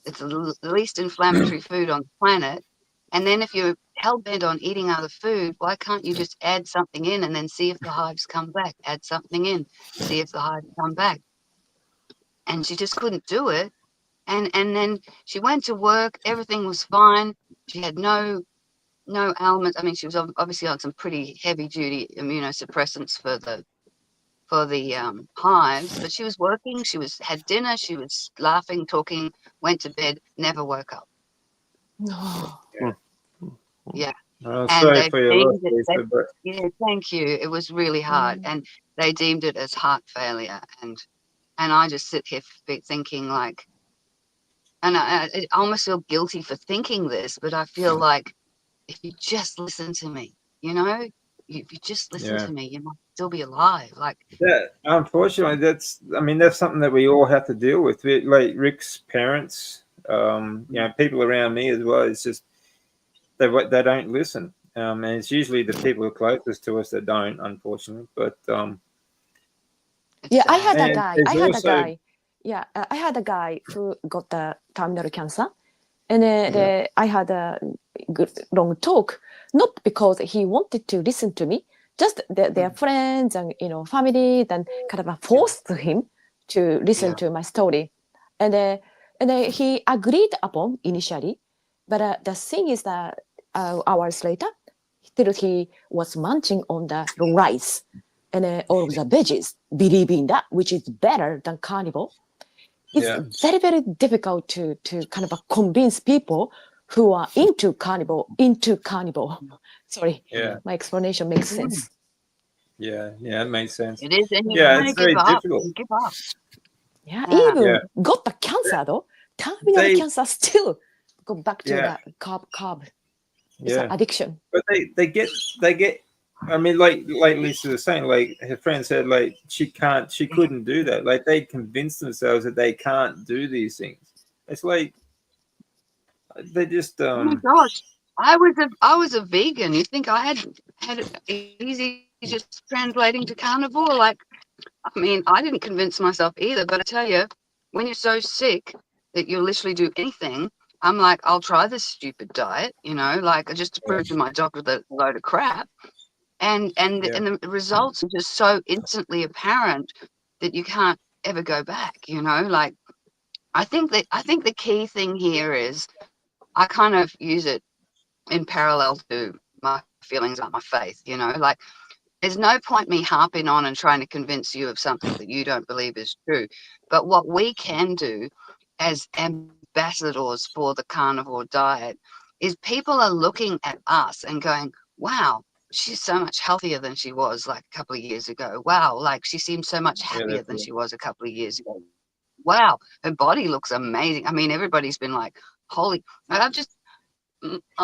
It's the least inflammatory food on the planet. And then if you're hell-bent on eating other food, why can't you just add something in and then see if the hives come back? Add something in, see if the hives come back. And she just couldn't do it. And then she went to work. Everything was fine. She had no ailments. I mean, she was obviously on some pretty heavy-duty immunosuppressants for the hives, but she was working. She had dinner. She was laughing, talking. Went to bed. Never woke up. No. Yeah. Oh, And sorry they for your loss, deemed it. Lisa, but Yeah, thank you. It was really hard, and they deemed it as heart failure. And I just sit here thinking like, and I almost feel guilty for thinking this, but I feel like if you just listen to me, if you just listen to me, you might still be alive. Like that, unfortunately, that's something that we all have to deal with. Like Rick's parents, people around me as well. It's just they don't listen, and it's usually the people closest to us that don't, unfortunately. But I had a and guy. there's I had a also- guy. Yeah, I had a guy who got the terminal cancer, and I had a good long talk. Not because he wanted to listen to me, just their friends and family then kind of forced him to listen to my story, and he agreed upon initially, but the thing is that hours later, still he was munching on the rice and all of the veggies, believing that which is better than carnivore. It's very, very difficult to kind of convince people who are into carnivore. Sorry, my explanation makes sense. Yeah, it makes sense. it is, and you Yeah, kind it's of very give up. difficult. You give up. Yeah, Yeah. even got the cancer though. Terminal cancer still go back to that carb. It's an addiction. But they get. I mean, like Lisa was saying, like her friend said, like she couldn't do that. Like they convince themselves that they can't do these things. It's like they just Oh my gosh, I was a vegan. You think I had it easy just translating to carnivore? Like, I mean, I didn't convince myself either. But I tell you, when you're so sick that you'll literally do anything, I'm like, I'll try this stupid diet, like just to prove to my doctor that it's a load of crap. And the results are just so instantly apparent that you can't ever go back. Like I think the key thing here is I kind of use it in parallel to my feelings about my faith. Like there's no point me harping on and trying to convince you of something that you don't believe is true. But what we can do as ambassadors for the carnivore diet is people are looking at us and going, wow, she's so much healthier than she was like a couple of years ago. Wow, like she seems so much happier than she was a couple of years ago. Wow, her body looks amazing. I mean, everybody's been like, holy, I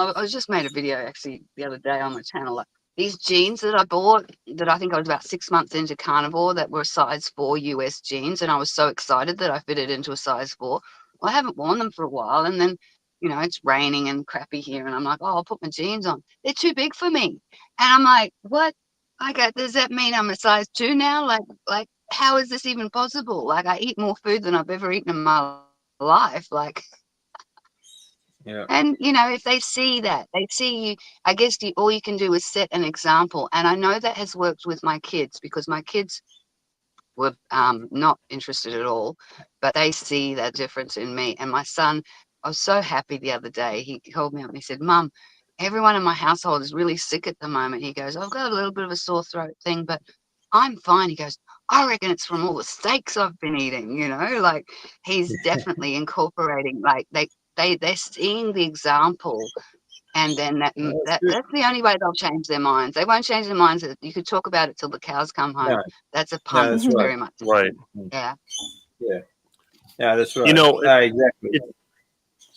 was just made a video actually the other day on my channel. Like these jeans that I bought, that I think I was about 6 months into carnivore, that were size 4 US jeans, and I was so excited that I fitted into a size 4. Well, I haven't worn them for a while, and then it's raining and crappy here, and I'm like, oh, I'll put my jeans on. They're too big for me, and I'm like, what? Okay, does that mean I'm a size 2 now? Like, how is this even possible? Like, I eat more food than I've ever eaten in my life. Like. Yeah. And if they see that, they see you, I guess all you can do is set an example. And I know that has worked with my kids, because my kids were not interested at all, but they see that difference in me. And my son, I was so happy the other day. He called me up and he said, Mum, everyone in my household is really sick at the moment. He goes, I've got a little bit of a sore throat thing, but I'm fine. He goes, I reckon it's from all the steaks I've been eating. Like he's definitely incorporating, like they're seeing the example, and then that's the only way they'll change their minds. They won't change their minds. You could talk about it till the cows come home. No. That's a pun, that's right. very much. Right. Yeah. Yeah, that's right. Exactly.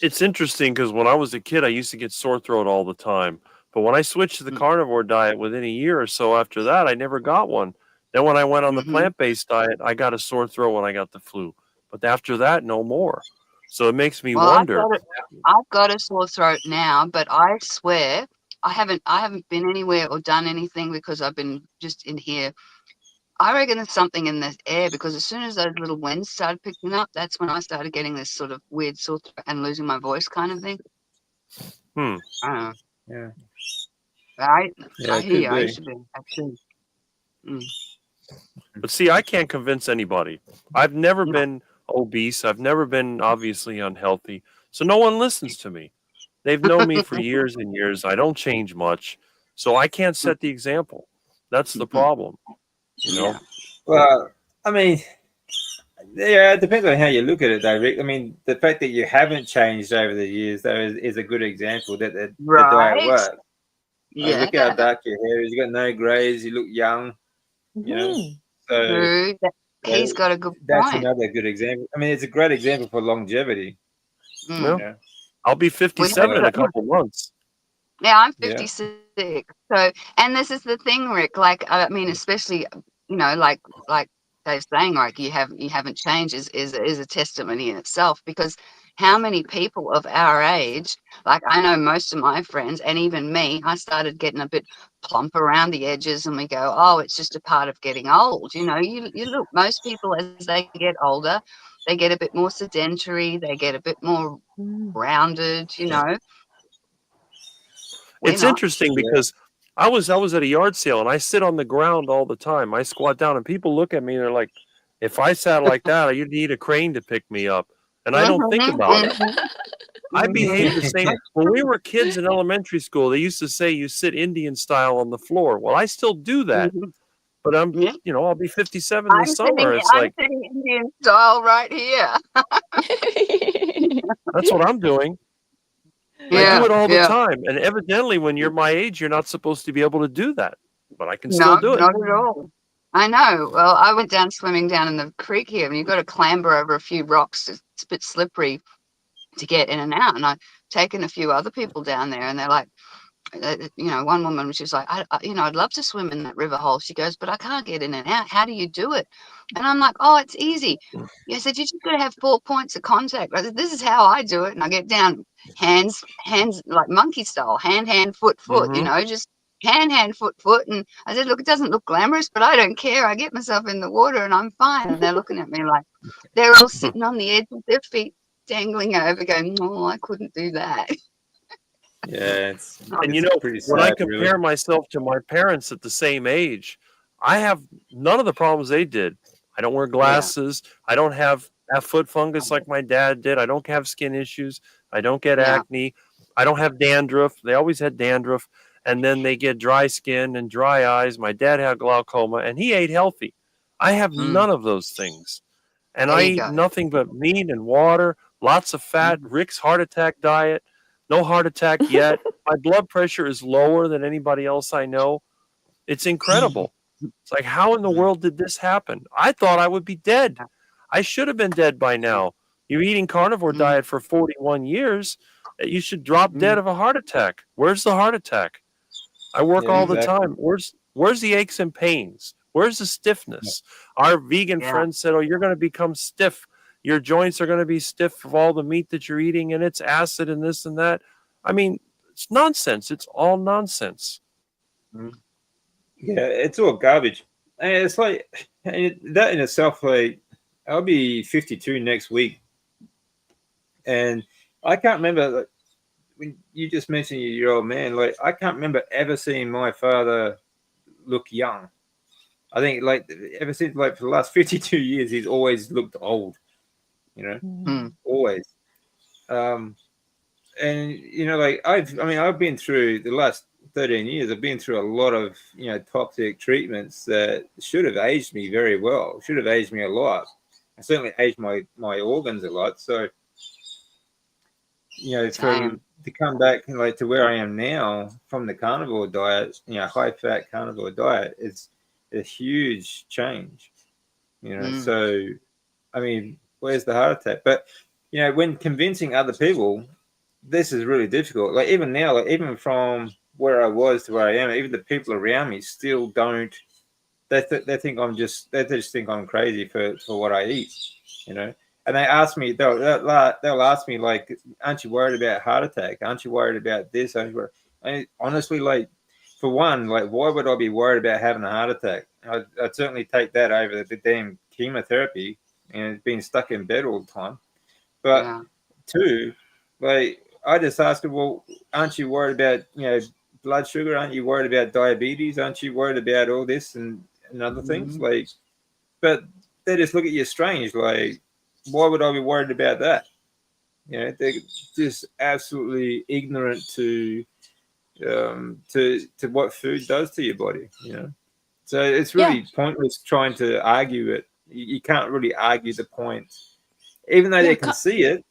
It's interesting because when I was a kid, I used to get sore throat all the time. But when I switched to the carnivore diet, within a year or so after that, I never got one. Then when I went on the plant-based diet, I got a sore throat when I got the flu. But after that, no more. So it makes me Well, wonder. I've got a sore throat now, but I swear I haven't been anywhere or done anything because I've been just in here. I reckon there's something in the air because as soon as those little winds started picking up, that's when I started getting this sort of weird sore throat and losing my voice kind of thing. Hmm. I don't know. Yeah. I It hear could you. I be. used to be. Actually. But see, I can't convince anybody. I've never been obese. I've never been obviously unhealthy. So no one listens to me. They've known me for years and years. I don't change much. So I can't set the example. That's the problem. You know? Yeah. Well, I mean, yeah, it depends on how you look at it, though, Rick. I mean, the fact that you haven't changed over the years, though, is a good example that the diet Right. works. Like, Yeah. look how dark your hair is. You got no grays. You look young. You know, so True. He's got a good that's point. another good example. I mean, it's a great example for longevity. Mm. Well, You know? I'll be 57 in a couple of months. Yeah, I'm Yeah. 56. So, and this is the thing, Rick. Like, I mean, especially, you know, like Dave's saying, like you haven't changed is a testimony in itself. Because how many people of our age, like I know most of my friends, and even me, I started getting a bit plump around the edges, and we go, oh, it's just a part of getting old. You know, you look, most people as they get older, they get a bit more sedentary, they get a bit more rounded. You know. We're It's not. interesting because I was at a yard sale and I sit on the ground all the time. I squat down and people look at me and they're like, if I sat like that, you'd need a crane to pick me up. And I don't think about it. I behave the same. When we were kids in elementary school, they used to say you sit Indian style on the floor. Well, I still do that, but Yeah. I'll be 57 this summer. It's I'm like, sitting Indian style right here. that's what I'm doing. I do it all the time. And evidently, when you're my age, you're not supposed to be able to do that, but I can still No, do it. not at all. I know. Well, I went down swimming down in the creek here, and you've got to clamber over a few rocks. It's a bit slippery to get in and out. And I've taken a few other people down there, and they're like, you know, one woman, she was like, I'd love to swim in that river hole. She goes, but I can't get in and out. How do you do it? And I'm like, oh, it's easy. I said, you just got to have 4 points of contact. I said, this is how I do it. And I get down hands, like monkey style, hand, foot, you know, just hand, foot. And I said, look, it doesn't look glamorous, but I don't care. I get myself in the water and I'm fine. And they're looking at me like they're all sitting on the edge with their feet dangling over going, oh, I couldn't do that. Yeah, And pretty when I sad, compare really. myself to my parents at the same age, I have none of the problems they did. I don't wear glasses. I don't have foot fungus like my dad did. I don't have skin issues. I don't get acne. I don't have dandruff. They always had dandruff. And then they get dry skin and dry eyes. My dad had glaucoma and he ate healthy. I have none of those things. And There I you eat go. nothing but meat and water, lots of fat, Rick's heart attack diet. No heart attack yet. My blood pressure is lower than anybody else I know. It's incredible. It's like, how in the world did this happen? I thought I would be dead. I should have been dead by now. You're eating carnivore diet for 41 years. You should drop dead of a heart attack. Where's the heart attack? I work all the time. Where's the aches and pains? Where's the stiffness? Our vegan friend said, oh, you're going to become stiff. Your joints are going to be stiff of all the meat that you're eating, and it's acid and this and that. I mean, it's nonsense. It's all nonsense. Yeah, it's all garbage. And it's like that in itself. Like, I'll be 52 next week, and I can't remember. Like, when you just mentioned your old man, like I can't remember ever seeing my father look young. I think like ever since like for the last 52 years, he's always looked old. You know, always. And like I've been through the last 13 years. I've been through a lot of toxic treatments that should have aged me very well. Should have aged me a lot. I certainly aged my organs a lot. So to come back like to where I am now from the carnivore diet, high fat carnivore diet, it's a huge change. So I mean, where's the heart attack? But when convincing other people, this is really difficult. Like even now, like even from where I was to where I am, even the people around me still don't. They think I'm just. They just think I'm crazy for what I eat. And they ask me, they'll ask me like, "Aren't you worried about heart attack? Aren't you worried about this?" Honestly, like, for one, like, why would I be worried about having a heart attack? I'd certainly take that over the damn chemotherapy and being stuck in bed all the time. But Yeah. two, like, I just ask them, well, aren't you worried about, blood sugar? Aren't you worried about diabetes? Aren't you worried about all this and other things? Like, but they just look at you strange. Like, why would I be worried about that? They're just absolutely ignorant to what food does to your body. So it's really pointless trying to argue it. You can't really argue the point, even though they can see it.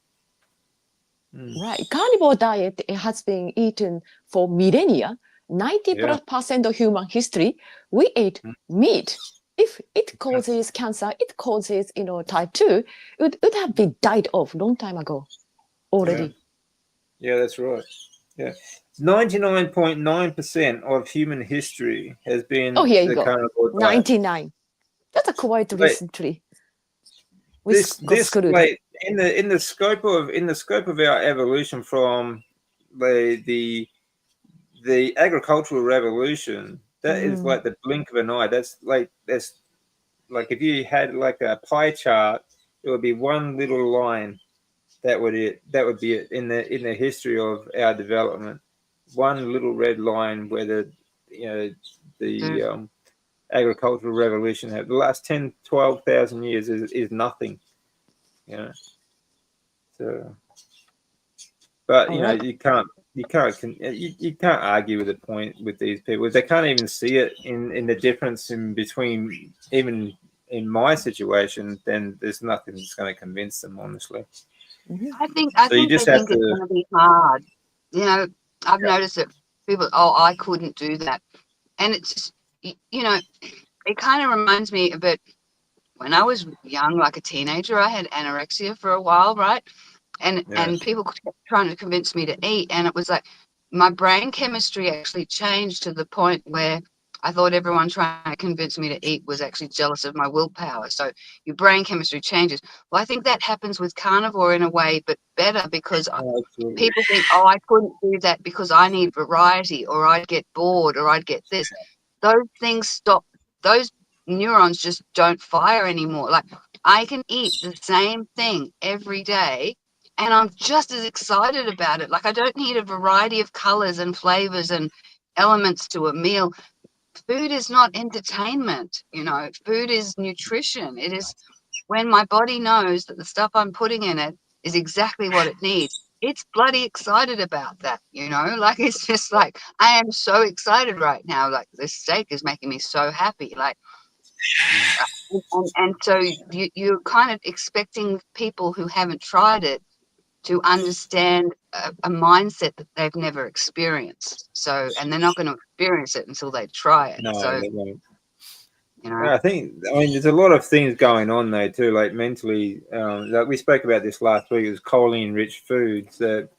Right. Carnivore diet has been eaten for millennia. 90% of human history, we ate meat. If it causes cancer, it causes, type 2, it would have been died off long time ago already. Yeah, that's right. Yeah. 99.9% of human history has been here you the go. carnivore diet. 99. That's quite recently. This like in the scope of our evolution from the agricultural revolution, that is like the blink of an eye. That's like if you had like a pie chart, it would be one little line. That would be it in the history of our development. One little red line where the agricultural revolution had the last 10,000-12,000 years is nothing. So, but you can't argue with the point with these people. If they can't even see it in the difference in between, even in my situation, then there's nothing that's going to convince them, honestly. I think they think it's going to be hard. I've noticed that people, I couldn't do that. And it's just, it kind of reminds me of it. When I was young, like a teenager, I had anorexia for a while, right? And people kept trying to convince me to eat. And it was like my brain chemistry actually changed to the point where I thought everyone trying to convince me to eat was actually jealous of my willpower. So your brain chemistry changes. Well, I think that happens with carnivore in a way, but better because people think, I couldn't do that because I need variety, or I'd get bored, or I'd get this. Those things stop. Those neurons just don't fire anymore. Like, I can eat the same thing every day and I'm just as excited about it. Like, I don't need a variety of colors and flavors and elements to a meal. Food is not entertainment, food is nutrition. It is when my body knows that the stuff I'm putting in it is exactly what it needs. It's bloody excited about that, like, it's just like, I am so excited right now. Like, this steak is making me so happy. Like, and so you're kind of expecting people who haven't tried it to understand a mindset that they've never experienced. So, and they're not going to experience it until they try it. No, so, they won't. I mean, there's a lot of things going on though too, like mentally. Like we spoke about this last week. It was choline-rich foods that,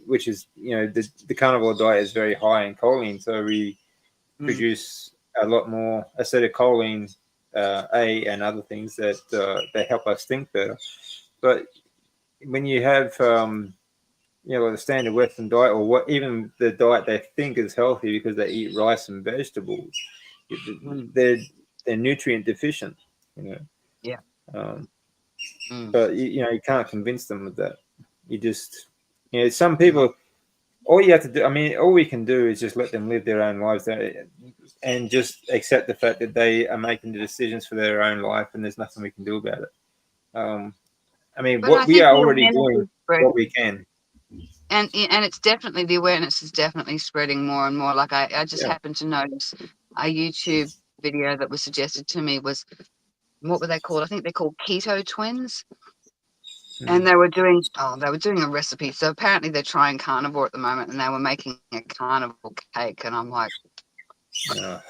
which is the carnivore diet is very high in choline, so we produce a lot more acetylcholine, A, and other things that help us think better. But when you have the standard Western diet, or even the diet they think is healthy because they eat rice and vegetables, they're nutrient deficient. But you can't convince them of that. You just some people. All you have to do, all we can do is just let them live their own lives and just accept the fact that they are making the decisions for their own life, and there's nothing we can do about it. What we are already doing, what we can. And it's definitely, the awareness is definitely spreading more and more. Like, I just happened to notice a YouTube video that was suggested to me was, what were they called? I think they're called keto twins. And they were doing a recipe. So apparently they're trying carnivore at the moment, and they were making a carnivore cake. And I'm like, you're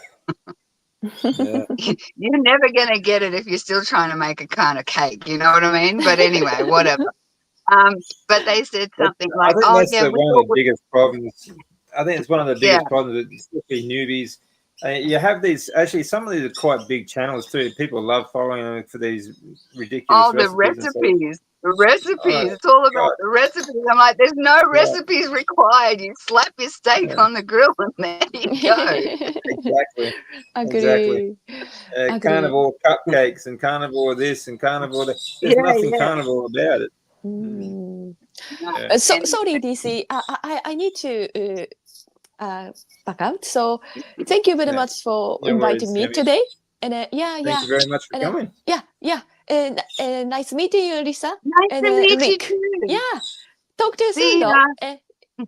never going to get it if you're still trying to make a kind of cake. You know what I mean? But anyway, whatever. But they said something like, I think that's one of the biggest problems. I think it's one of the biggest problems, especially newbies. You have these, actually, some of these are quite big channels too. People love following them for these ridiculous Oh, the recipes and stuff. recipes. The recipes. Oh, It's all about God. the recipes. I'm like, there's no Yeah, recipes required. You slap your steak yeah, on the grill and there you go. exactly. Exactly. Agree. Agree. Carnivore cupcakes and carnivore this and carnivore that. There's Yeah, nothing yeah. carnivore about it. Mm. No. Yeah. So And sorry, DC. I need to back out. So thank you very Yeah. much for No inviting worries, me Sammy. today. And yeah, Thank yeah, you very much for and coming. yeah, yeah. And nice meeting you, Lisa. nice And to meet you Rick. too. Yeah, talk to you soon, See though. ya.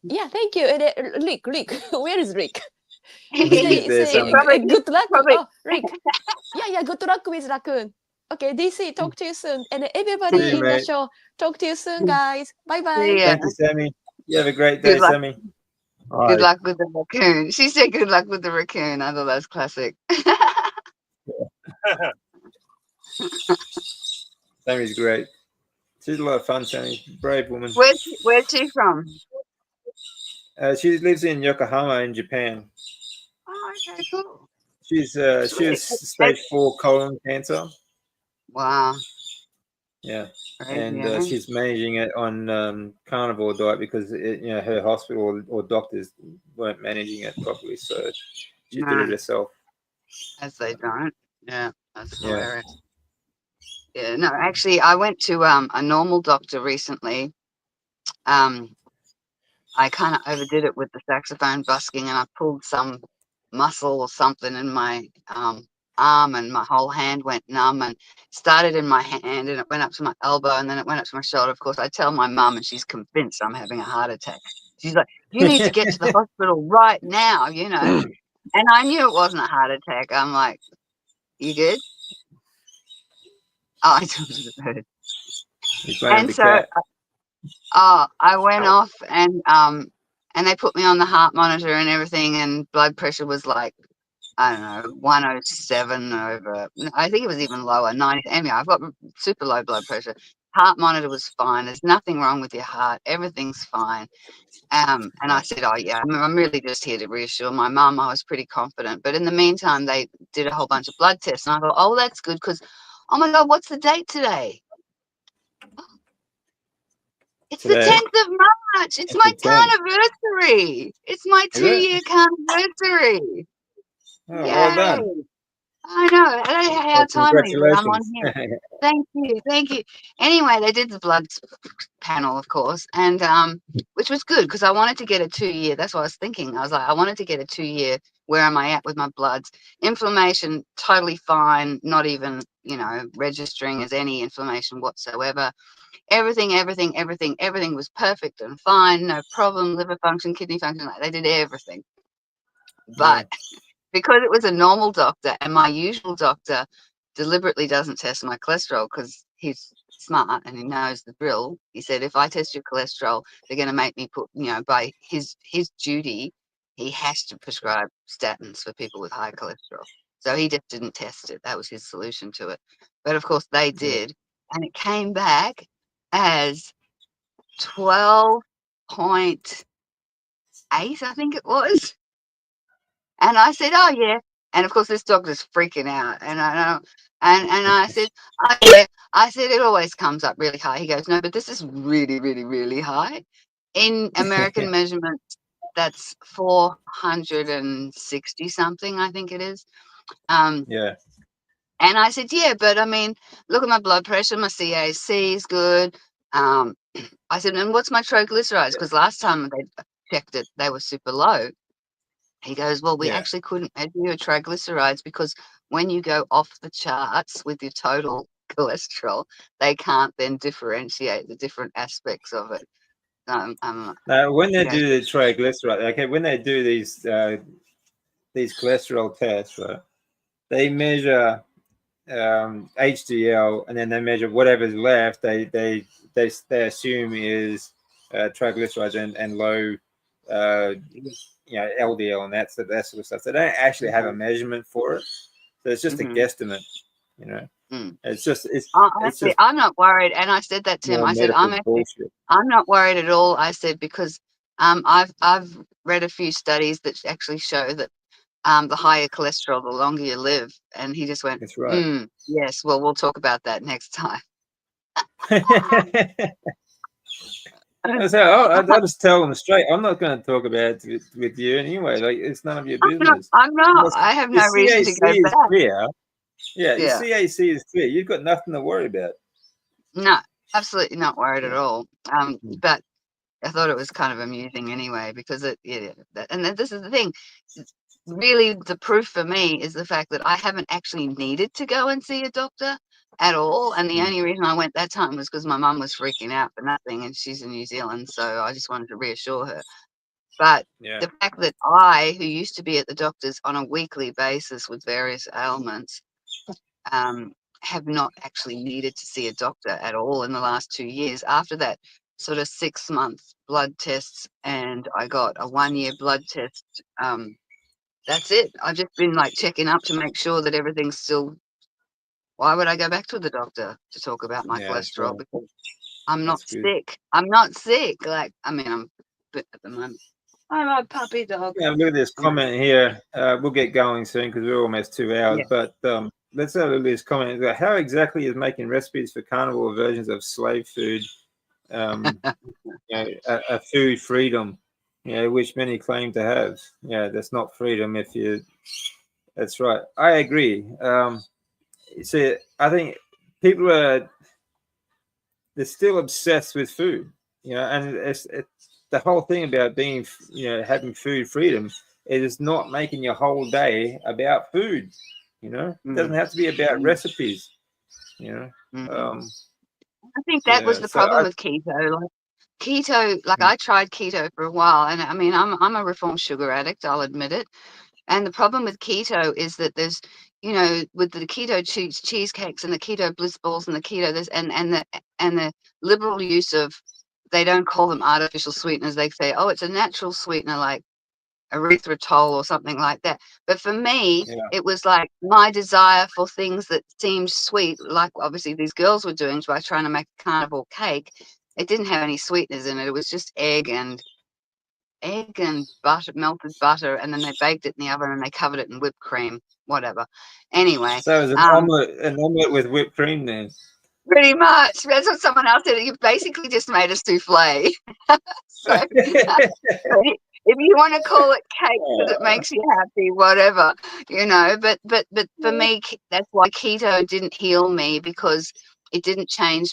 Yeah, thank you. And Rick, where is Rick? Rick is there It's somewhere. Good luck. probably Oh, Rick. Yeah, good luck with raccoon. Okay, DC, talk to you soon. And See everybody you, in the mate. show, talk to you soon, guys. Bye bye. see ya. Thank you, Sammy. You have a great Good day, luck. Sammy. All Good right. luck with the raccoon. She said good luck with the raccoon. I thought that's classic. Sammy's great. She's a lot of fun, Sammy. Brave woman. Where's she from? She lives in Yokohama in Japan. Oh, okay, cool. She was stage 4 colon cancer. Wow. Yeah, Crazy, and eh? she's managing it on carnivore diet because her hospital or doctors weren't managing it properly, so she did it No, herself. as they don't. Yeah, that's Yeah. hilarious. Yeah, no, actually, I went to a normal doctor recently. I kind of overdid it with the saxophone busking, and I pulled some muscle or something in my arm, and my whole hand went numb. And started in my hand, and it went up to my elbow, and then it went up to my shoulder. Of course, I tell my mum, and she's convinced I'm having a heart attack. She's like, "You need to get to the hospital right now," you know. And I knew it wasn't a heart attack. I'm like, "You good?" Oh, I told you the bird. He's playing And with the so cat. I went off, and they put me on the heart monitor and everything, and blood pressure was like, I don't know, 107 over, I think it was even lower, 90. Anyway, I've got super low blood pressure. Heart monitor was fine. There's nothing wrong with your heart. Everything's fine. And I said, oh, yeah, I'm really just here to reassure my mum. I was pretty confident. But in the meantime, they did a whole bunch of blood tests. And I thought, oh, that's good because, oh, my God, what's the date today? It's the Today, 10th of March. It's it's my the 10th. carniversary. It's my Is it? 2-year carniversary. Oh, well Yay. done. I know. How Well, timely that I'm on congratulations. here. Thank you. Thank you. Anyway, they did the blood panel, of course, and which was good because I wanted to get a 2-year. That's what I was thinking. I was like, I wanted to get a 2-year. Where am I at with my bloods? Inflammation, totally fine. Not even, registering as any inflammation whatsoever. Everything was perfect and fine. No problem. Liver function, kidney function. Like, they did everything. But because it was a normal doctor and my usual doctor deliberately doesn't test my cholesterol because he's smart and he knows the drill. He said, if I test your cholesterol, they're going to make me put, by his duty, he has to prescribe statins for people with high cholesterol. So he just didn't test it. That was his solution to it. But of course they did. And it came back as 12.8, I think it was. And I said, oh, yeah. And of course, this doctor's freaking out. And I know. And I said, oh, yeah. I said, it always comes up really high. He goes, no, but this is really, really, really high. In American measurements, that's 460 something, I think it is. Yeah. And I said, yeah, but I mean, look at my blood pressure. My CAC is good. I said, and what's my triglycerides? Because last time they checked it, they were super low. He goes, well, we Yeah. actually couldn't measure your triglycerides because when you go off the charts with your total cholesterol, they can't then differentiate the different aspects of it. When they He goes, do the triglyceride, okay, when they do these cholesterol tests, right, they measure HDL and then they measure whatever's left. They assume is triglycerides and low LDL and that sort of stuff. They don't actually have a measurement for it, so it's just a guesstimate. It's just honestly, I'm not worried. And I said that to him. I said, I'm not worried at all. I said, because I've read a few studies that actually show that the higher cholesterol, the longer you live. And he just went, That's right. Yes, well, we'll talk about that next time. So I'll just tell them straight. I'm not going to talk about it with you anyway. Like, it's none of your business. I'm not. Your, I have your no reason to CAC go is back. clear. Yeah, your Yeah. CAC is clear. You've got nothing to worry about. No, absolutely not worried at all. But I thought it was kind of amusing anyway, because and this is the thing. Really, the proof for me is the fact that I haven't actually needed to go and see a doctor at all. And the only reason I went that time was because my mum was freaking out for nothing, and she's in New Zealand, so I just wanted to reassure her. But the fact that I, who used to be at the doctor's on a weekly basis with various ailments, have not actually needed to see a doctor at all in the last 2 years. After that sort of 6-month blood tests, and I got a 1-year blood test. That's it. I've just been like checking up to make sure that everything's still. Why would I go back to the doctor to talk about my cholesterol? Right. Because I'm not That's good. sick. I'm not sick. Like, I mean, I'm at the moment. I'm a puppy dog. Yeah, look at this comment here. We'll get going soon because we're almost 2 hours. Yeah. But let's have a look at this comment. How exactly is making recipes for carnivore versions of slave food, a food freedom, which many claim to have? Yeah, that's not freedom if you. That's right. I agree. See, I think people they're still obsessed with food, and it's the whole thing about being, having food freedom. It is not making your whole day about food. It doesn't have to be about recipes. I think that was the problem with keto. Like I tried keto for a while, and I mean, I'm a reformed sugar addict. I'll admit it. And the problem with keto is that there's, with the keto cheesecakes and the keto bliss balls and the keto this and the liberal use of, they don't call them artificial sweeteners. They say, oh, it's a natural sweetener like erythritol or something like that. But for me, it was like my desire for things that seemed sweet, like obviously these girls were doing by trying to make a carnivore cake. It didn't have any sweeteners in it. It was just egg and butter, melted butter, and then they baked it in the oven and they covered it in whipped cream, whatever. Anyway, so it was an omelet with whipped cream then. Pretty much. That's what someone else said. You basically just made a souffle. So if you want to call it cake because it makes you happy, whatever, But for me, that's why keto didn't heal me, because it didn't change.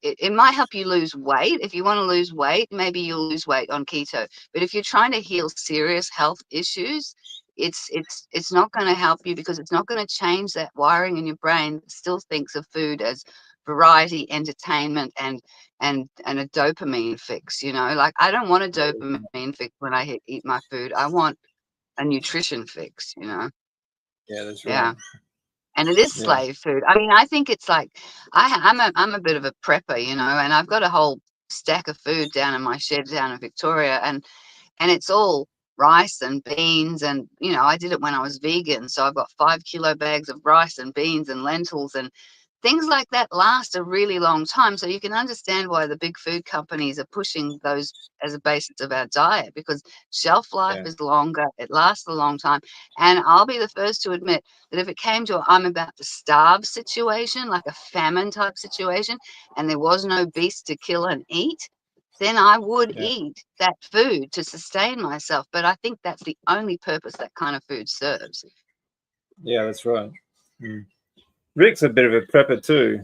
It might help you lose weight. If you want to lose weight, maybe you'll lose weight on keto. But if you're trying to heal serious health issues, it's not going to help you, because it's not going to change that wiring in your brain that still thinks of food as variety, entertainment, and a dopamine fix. Like, I don't want a dopamine fix when I eat my food. I want a nutrition fix. Yeah, that's right. Yeah. And it is slave food. I mean, I think it's like, I'm a bit of a prepper, and I've got a whole stack of food down in my shed down in Victoria, and it's all rice and beans, and I did it when I was vegan, so I've got 5 kilo bags of rice and beans and lentils, and things like that last a really long time. So you can understand why the big food companies are pushing those as a basis of our diet, because shelf life is longer, it lasts a long time. And I'll be the first to admit that if it came to I'm about to starve situation, like a famine type situation, and there was no beast to kill and eat, then I would eat that food to sustain myself. But I think that's the only purpose that kind of food serves. Yeah, that's right. Rick's a bit of a prepper too.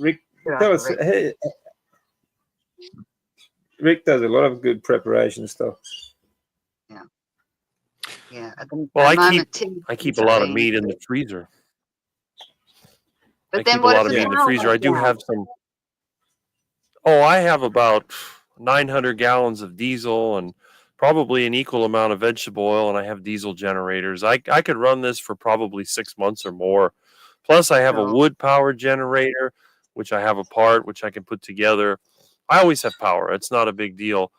Rick, tell us. Rick does a lot of good preparation stuff. Yeah. Well, I keep a lot of meat in the freezer. But I keep a lot of meat in the freezer. I do have some. Oh, I have about 900 gallons of diesel and probably an equal amount of vegetable oil, and I have diesel generators. I could run this for probably 6 months or more. Plus, I have a wood power generator, which I have apart, which I can put together. I always have power. It's not a big deal.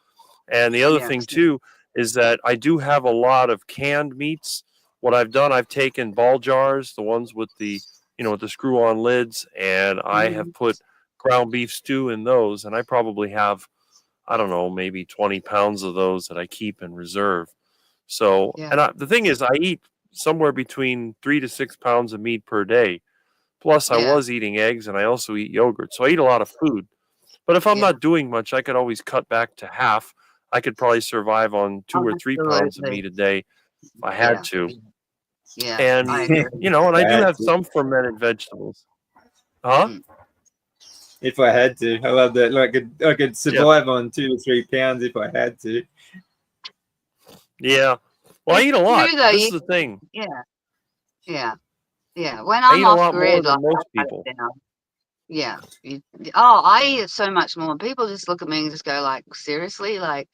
And the other thing, too, is that I do have a lot of canned meats. What I've done, I've taken ball jars, the ones with the, with the screw-on lids, and I have put ground beef stew in those. And I probably have, I don't know, maybe 20 pounds of those that I keep in reserve. So, Yeah. and the thing is, I eat somewhere between 3 to 6 pounds of meat per day. Plus, I Yeah. was eating eggs, and I also eat yogurt. So I eat a lot of food. But if I'm Yeah. not doing much, I could always cut back to half. I could probably survive on 2 or 3 pounds of Absolutely. meat a day if I Yeah. had to. Yeah. And, I agree. you know, and I If I do had have to. some fermented vegetables. Huh? If I had to, I love that. Like I could survive on 2 or 3 pounds if I had to. Yeah. Well, I eat a lot. True, though, This is the thing. Yeah. Yeah. Yeah. When I I'm eat a off lot more grid, than like most I cut people. it down. Yeah. I eat so much more. People just look at me and just go like, seriously? Like,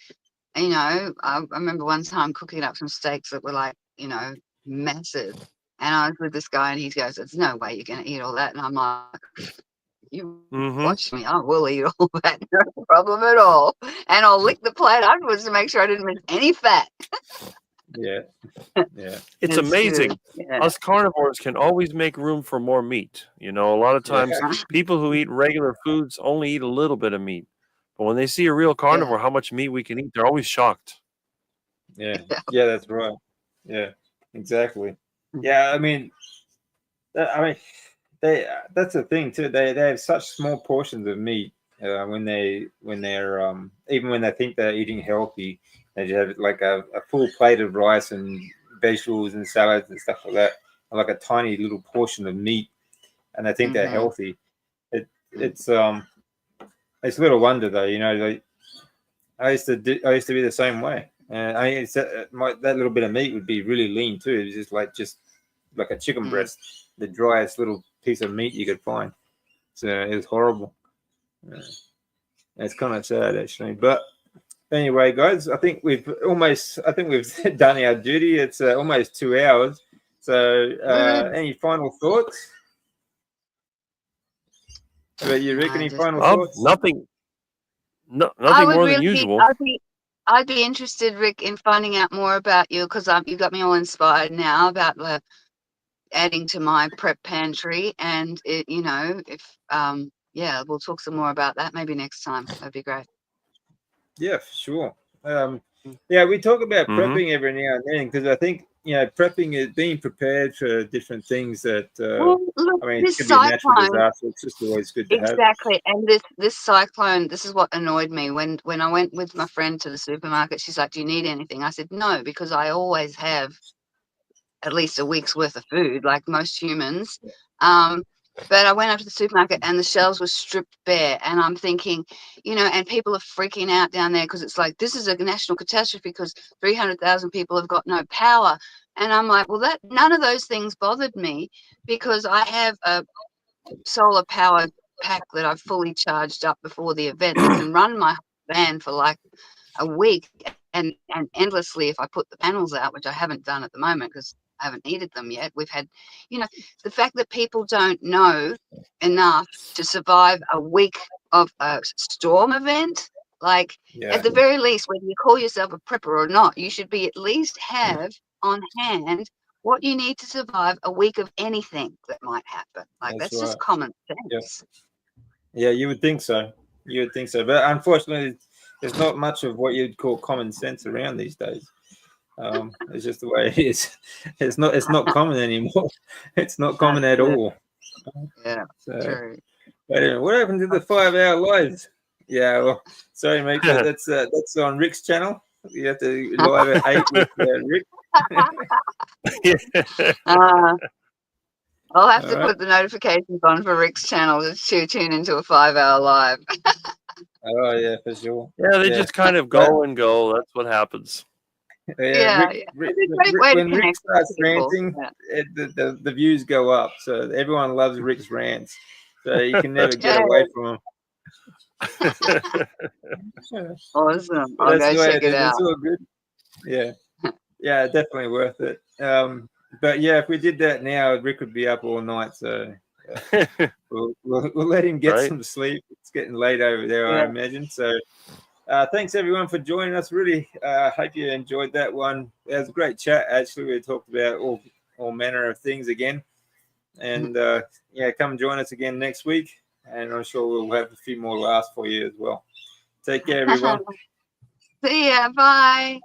you know, I remember one time cooking up some steaks that were like, you know, massive. And I was with this guy and he goes, there's no way you're going to eat all that. And I'm like, you Mm-hmm. watch me, I will eat all that, no problem at all. And I'll lick the plate afterwards to make sure I didn't miss any fat. Yeah. Yeah. It's It's amazing. good. Yeah. Us carnivores can always make room for more meat. You know, a lot of times people who eat regular foods only eat a little bit of meat. But when they see a real carnivore, how much meat we can eat, they're always shocked. Yeah. Yeah, that's right. Yeah, exactly. Yeah, I mean, that's the thing too. They have such small portions of meat when they're even when they think they're eating healthy, they just have like a full plate of rice and vegetables and salads and stuff like that, like a tiny little portion of meat, and they think they're healthy. It's little wonder though, you know. Like I used to be the same way. I mean, that little bit of meat would be really lean too. It was just like a chicken breast, the driest little piece of meat you could find. So it was horrible. It's kind of sad actually. But anyway, guys, I think we've done our duty. It's almost 2 hours. So any final thoughts? About you, Rick? Any final thoughts? Nothing more than usual. I'd be interested, Rick, in finding out more about you because you got me all inspired now about adding to my prep pantry, and if we'll talk some more about that maybe next time. That'd be great. Yeah, for sure. We talk about prepping every now and then because I think prepping is being prepared for different things that it could be a natural disaster. It's just always good to have. Exactly. And this cyclone, this is what annoyed me when I went with my friend to the supermarket. She's like, "Do you need anything?" I said, "No, because I always have at least a week's worth of food, like most humans." But I went up to the supermarket and the shelves were stripped bare. And I'm thinking, and people are freaking out down there because it's like, this is a national catastrophe because 300,000 people have got no power. And I'm like, well, none of those things bothered me because I have a solar power pack that I've fully charged up before the event that can run my van for like a week and endlessly if I put the panels out, which I haven't done at the moment because I haven't needed them yet. We've had, the fact that people don't know enough to survive a week of a storm event, like at the very least, whether you call yourself a prepper or not, you should be at least have on hand what you need to survive a week of anything that might happen. Like that's just common sense. Yeah, you would think so. But unfortunately, there's not much of what you'd call common sense around these days. It's just the way it is. It's not common anymore. It's not common at all. Yeah. True. Anyway, what happened to the 5-hour lives? Yeah, well, sorry, mate. That's on Rick's channel. You have to live at 8 with Rick. I'll have to put the notifications on for Rick's channel to tune into a 5-hour live. Oh yeah, for sure. Yeah, they just kind of go and go. That's what happens. Rick, when Rick starts ranting, the views go up. So everyone loves Rick's rants. So you can never get away from them. Awesome. I'll go check it out. It's all good. Yeah, definitely worth it. But yeah, if we did that now, Rick would be up all night. So we'll let him get some sleep. It's getting late over there, I imagine. So thanks everyone for joining us. Really hope you enjoyed that one. It was a great chat. Actually, we talked about all manner of things again. And come join us again next week. And I'm sure we'll have a few more laughs for you as well. Take care, everyone. See ya. Bye.